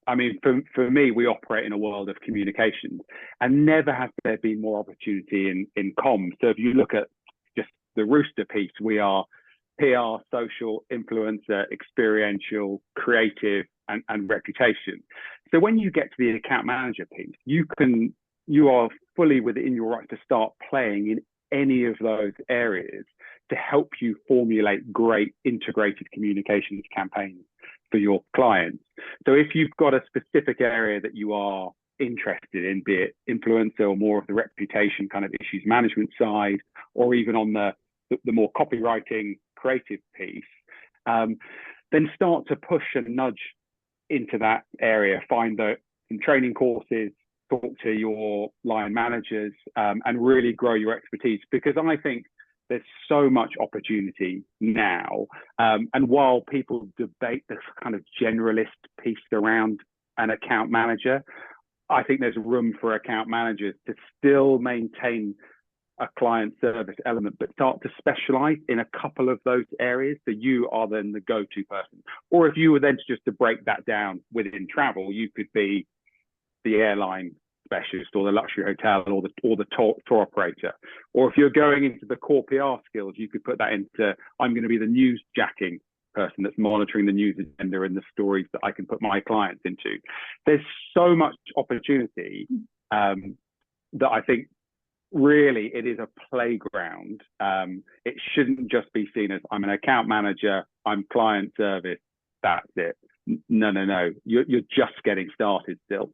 I mean, for me, we operate in a world of communications, and never has there been more opportunity in comms. So if you look at just the Rooster piece, we are PR, social, influencer, experiential, creative, and reputation. So when you get to the account manager piece, you are fully within your right to start playing in any of those areas to help you formulate great integrated communications campaigns for your clients. So if you've got a specific area that you are interested in, be it influencer or more of the reputation kind of issues management side, or even on the more copywriting creative piece, then start to push and nudge into that area. Find some training courses, talk to your line managers, and really grow your expertise, because I think there's so much opportunity now. And while people debate this kind of generalist piece around an account manager, I think there's room for account managers to still maintain a client service element, but start to specialize in a couple of those areas, so you are then the go-to person. Or if you were then just to break that down within travel, you could be the airline specialist, or the luxury hotel, or the tour operator. Or if you're going into the core PR skills, you could put that into, I'm going to be the news jacking person that's monitoring the news agenda and the stories that I can put my clients into. There's so much opportunity that I think really it is a playground. It shouldn't just be seen as, I'm an account manager, I'm client service, that's it. No. You're just getting started still.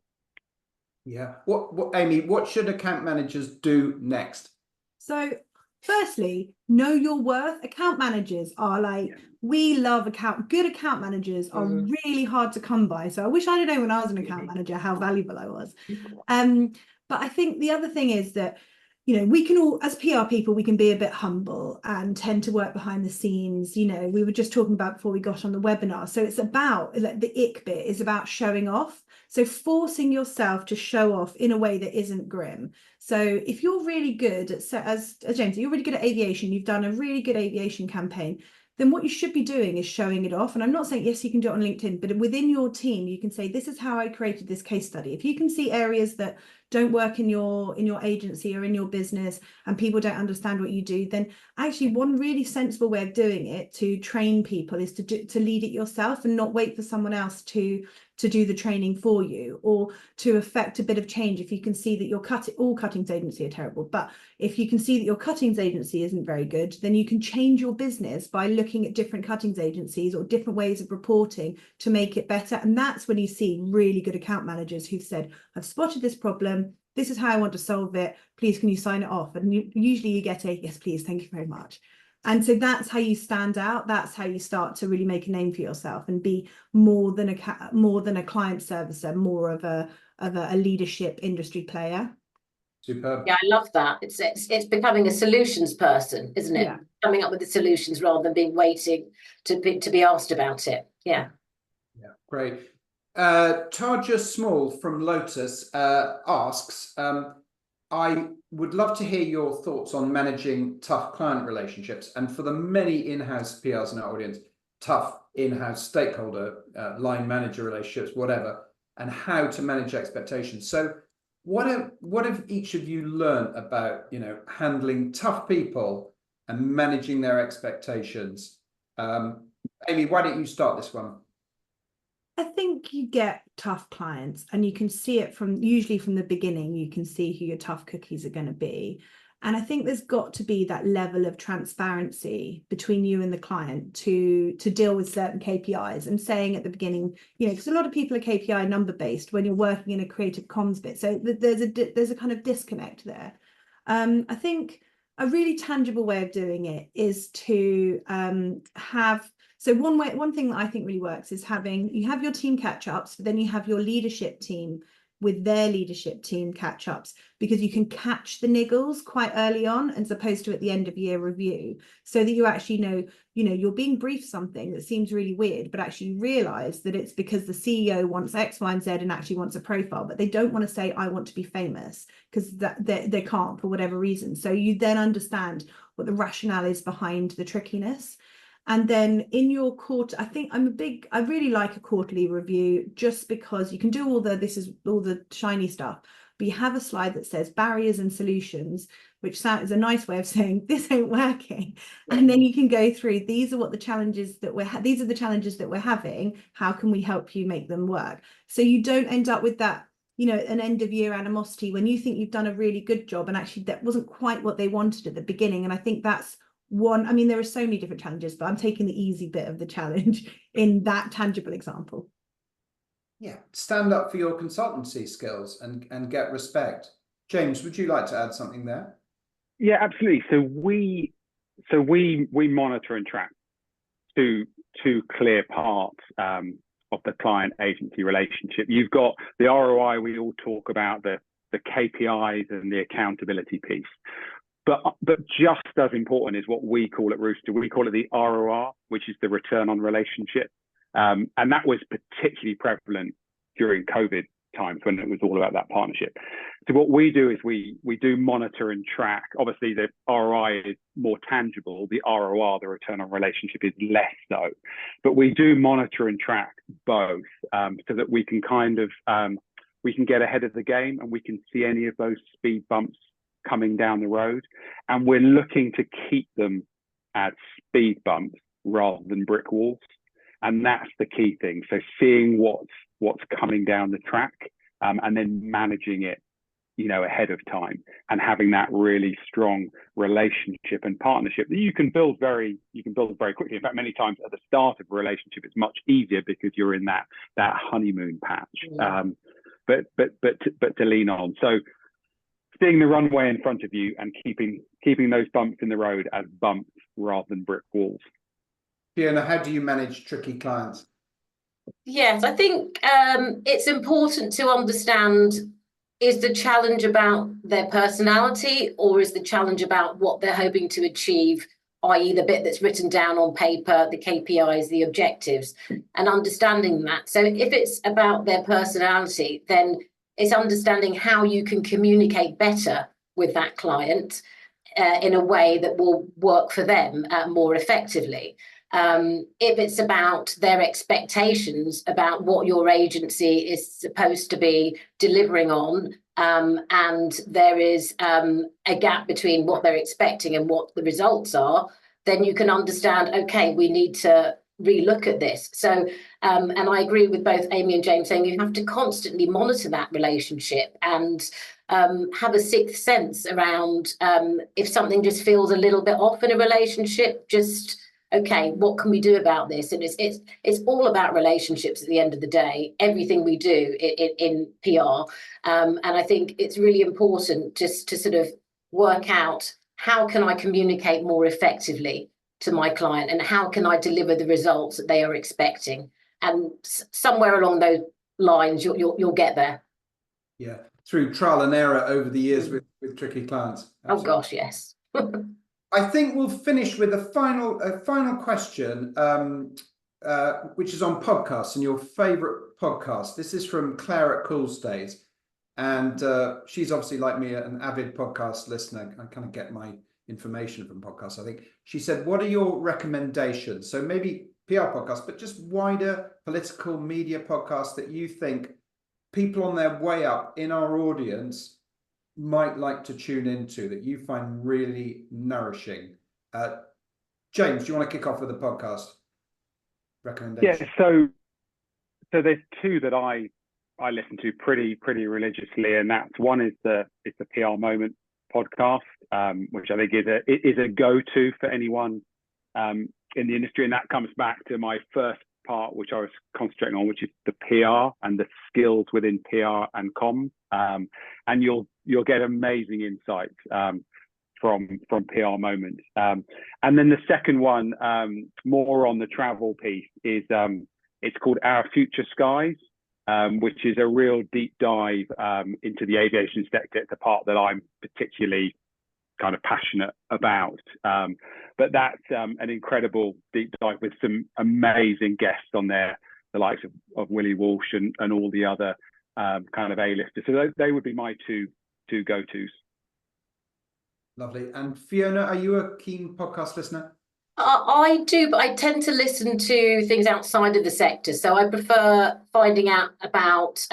Yeah. What Amy, what should account managers do next? So firstly, know your worth. Account managers are like, we love good account managers are really hard to come by. So I wish I'd known when I was an account manager how valuable I was. But I think the other thing is that, you know, we can all, as PR people, we can be a bit humble and tend to work behind the scenes. You know, we were just talking about before we got on the webinar. So it's about, like, the ick bit is about showing off. So forcing yourself to show off in a way that isn't grim. So if you're really good at, as James, you're really good at aviation, you've done a really good aviation campaign, then what you should be doing is showing it off. And I'm not saying, yes, you can do it on LinkedIn, but within your team, you can say, this is how I created this case study. If you can see areas that don't work in your agency or in your business, and people don't understand what you do, then actually one really sensible way of doing it to train people is to lead it yourself and not wait for someone else to do the training for you, or to affect a bit of change. If you can see that your all cuttings agency are terrible, but if you can see that your cuttings agency isn't very good, then you can change your business by looking at different cuttings agencies or different ways of reporting to make it better. And that's when you see really good account managers who've said, I've spotted this problem, this is how I want to solve it, please can you sign it off? And usually you get a yes please, thank you very much. And so that's how you stand out. That's how you start to really make a name for yourself and be more than a client servicer, more of a leadership industry player. Superb. Yeah, I love that. It's becoming a solutions person, isn't it? Yeah. Coming up with the solutions rather than being waiting to be asked about it. Yeah. Yeah, great. Tarja Small from Lotus asks, I would love to hear your thoughts on managing tough client relationships, and for the many in-house PRs in our audience, tough in-house stakeholder, line manager relationships, whatever, and how to manage expectations. So what have each of you learned about, you know, handling tough people and managing their expectations? Amy, why don't you start this one? I think you get tough clients, and you can see it usually from the beginning. You can see who your tough cookies are going to be. And I think there's got to be that level of transparency between you and the client to deal with certain KPIs, and saying at the beginning, you know, because a lot of people are KPI number based when you're working in a creative comms bit. So there's a kind of disconnect there. I think a really tangible way of doing it is to have. So one thing that I think really works is you have your team catch-ups, but then you have your leadership team with their leadership team catch-ups, because you can catch the niggles quite early on as opposed to at the end of year review, so that you actually know, you know, you're being briefed something that seems really weird, but actually you realize that it's because the CEO wants X, Y, and Z and actually wants a profile, but they don't want to say, I want to be famous, because they can't for whatever reason. So you then understand what the rationale is behind the trickiness. And then in your quarter, I think I really like a quarterly review, just because you can do all the shiny stuff, but you have a slide that says barriers and solutions, which is a nice way of saying this ain't working. And then you can go through, these are the challenges that we're having. How can we help you make them work? So you don't end up with that, you know, an end of year animosity when you think you've done a really good job and actually that wasn't quite what they wanted at the beginning. And I think that's one. I mean, there are so many different challenges, but I'm taking the easy bit of the challenge in that tangible example. Yeah, stand up for your consultancy skills and get respect. James, would you like to add something there? Yeah, absolutely. So we monitor and track two clear parts of the client agency relationship. You've got the ROI we all talk about, the the KPIs and the accountability piece. But just as important is what we call at Rooster. We call it the ROR, which is the return on relationship. And that was particularly prevalent during COVID times when it was all about that partnership. So what we do is we do monitor and track. Obviously, the ROI is more tangible. The ROR, the return on relationship, is less so. But we do monitor and track both so that we can kind of we can get ahead of the game and we can see any of those speed bumps coming down the road. And we're looking to keep them as speed bumps rather than brick walls. And that's the key thing. So seeing what's coming down the track and then managing it, ahead of time, and having that really strong relationship and partnership that you can build very quickly. In fact, many times at the start of a relationship, it's much easier because you're in that honeymoon patch. Yeah. But to lean on. So seeing the runway in front of you and keeping those bumps in the road as bumps rather than brick walls. Fiona, how do you manage tricky clients? Yes, I think it's important to understand, is the challenge about their personality, or is the challenge about what they're hoping to achieve, i.e. the bit that's written down on paper, the KPIs, the objectives, and understanding that. So if it's about their personality, then it's understanding how you can communicate better with that client in a way that will work for them more effectively. If it's about their expectations about what your agency is supposed to be delivering on, and there is a gap between what they're expecting and what the results are, then you can understand, okay, we need to relook at this. So, and I agree with both Amy and James saying you have to constantly monitor that relationship and have a sixth sense around if something just feels a little bit off in a relationship, just, okay, what can we do about this? And it's all about relationships at the end of the day, everything we do in PR. And I think it's really important just to sort of work out, how can I communicate more effectively to my client, and how can I deliver the results that they are expecting? And somewhere along those lines, you'll get there. Yeah, through trial and error over the years with tricky clients. Absolutely. Oh gosh, yes. I think we'll finish with a final question, which is on podcasts and your favourite podcast. This is from Claire at Coolstays, and she's obviously, like me, an avid podcast listener. I kind of get my information from podcasts. I think she said, what are your recommendations? So maybe PR podcasts, but just wider political media podcasts that you think people on their way up in our audience might like to tune into, that you find really nourishing. James, do you want to kick off with a podcast recommendation? Yeah, so there's two that I listen to pretty religiously, and that's one is the PR Moment podcast, which I think is a go-to for anyone in the industry, and that comes back to my first part, which I was concentrating on, which is the PR and the skills within PR and comms, and you'll get amazing insights from PR Moment. And then the second one, more on the travel piece, is it's called Our Future Skies, which is a real deep dive into the aviation sector. It's a part that I'm particularly kind of passionate about. But that's an incredible deep dive with some amazing guests on there, the likes of Willie Walsh and all the other kind of A-listers. So they would be my two go-tos. Lovely. And Fiona, are you a keen podcast listener? I do, but I tend to listen to things outside of the sector. So I prefer finding out about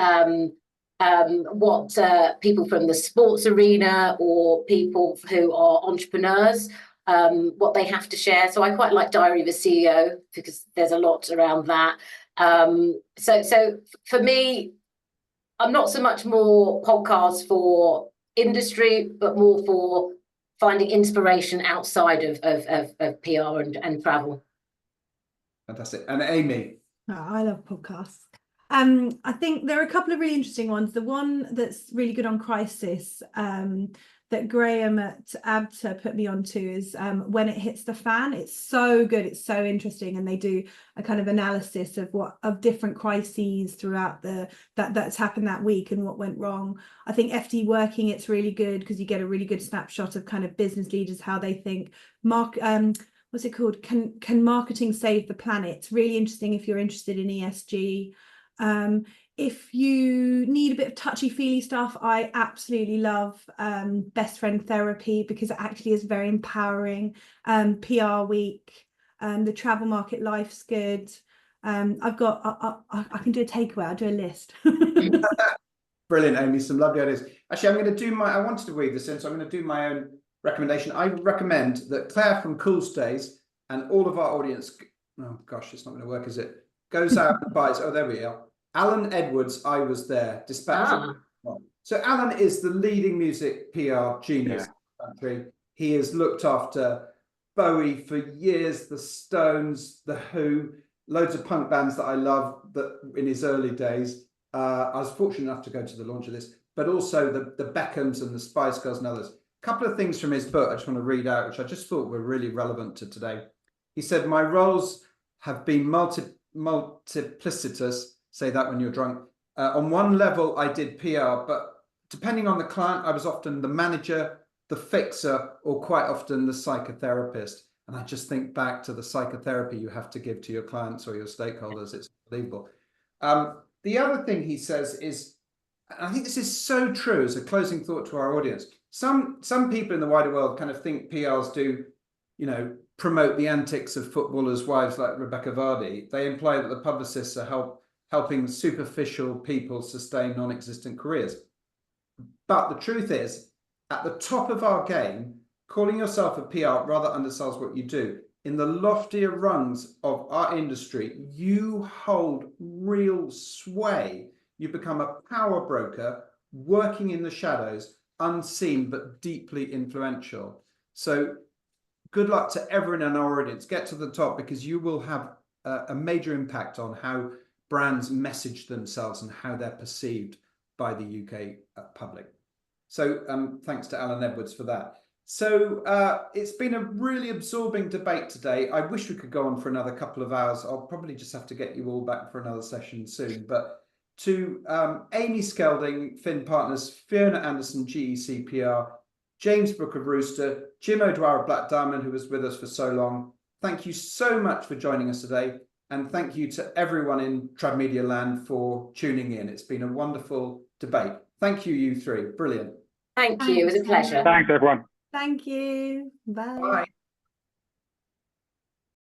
what people from the sports arena or people who are entrepreneurs, what they have to share. So I quite like Diary of a CEO because there's a lot around that. So for me, I'm not so much more podcasts for industry, but more for finding inspiration outside of PR and travel. Fantastic. And Amy? Oh, I love podcasts. I think there are a couple of really interesting ones. The one that's really good on crisis, that Graham at ABTA put me onto is When It Hits the Fan. It's so good. It's so interesting. And they do a kind of analysis of different crises throughout that's happened that week and what went wrong. I think FD Working, it's really good because you get a really good snapshot of kind of business leaders, how they think. What's it called? Can marketing save the planet? It's really interesting if you're interested in ESG. If you need a bit of touchy-feely stuff, I absolutely love Best Friend Therapy because it actually is very empowering. PR Week, the Travel Market Life's good. I've got, I can do a takeaway, I'll do a list. Brilliant, Amy, some lovely ideas. Actually, I'm going to do I wanted to weave this in, so I'm going to do my own recommendation. I recommend that Claire from Cool Stays and all of our audience, oh gosh, it's not going to work, is it? Goes out and buys, oh, there we are. Alan Edwards, I Was There, Dispatch. So Alan is the leading music PR genius in the country. He has looked after Bowie for years, the Stones, the Who, loads of punk bands that I love that in his early days. I was fortunate enough to go to the launch of this, but also the Beckhams and the Spice Girls and others. A couple of things from his book I just want to read out, which I just thought were really relevant to today. He said, my roles have been multiplicitous. Say that when you're drunk. On one level, I did PR, but depending on the client, I was often the manager, the fixer, or quite often the psychotherapist. And I just think back to the psychotherapy you have to give to your clients or your stakeholders. It's unbelievable. The other thing he says is, and I think this is so true as a closing thought to our audience. Some people in the wider world kind of think PRs do, promote the antics of footballers' wives like Rebecca Vardy. They imply that the publicists are helping superficial people sustain non-existent careers. But the truth is, at the top of our game, calling yourself a PR rather undersells what you do. In the loftier rungs of our industry, you hold real sway. You become a power broker, working in the shadows, unseen but deeply influential. So good luck to everyone in our audience. Get to the top because you will have a major impact on how brands message themselves and how they're perceived by the UK public. So thanks to Alan Edwards for that. So it's been a really absorbing debate today. I wish we could go on for another couple of hours. I'll probably just have to get you all back for another session soon. But to Amy Skelding, Finn Partners, Fiona Anderson, GEC PR, James Brooke of Rooster, Jim Odoire of Black Diamond, who was with us for so long. Thank you so much for joining us today. And thank you to everyone in TravMedia land for tuning in. It's been a wonderful debate. Thank you, you three. Brilliant. Thank you. It was a pleasure. Thanks, everyone. Thank you. Bye. Bye.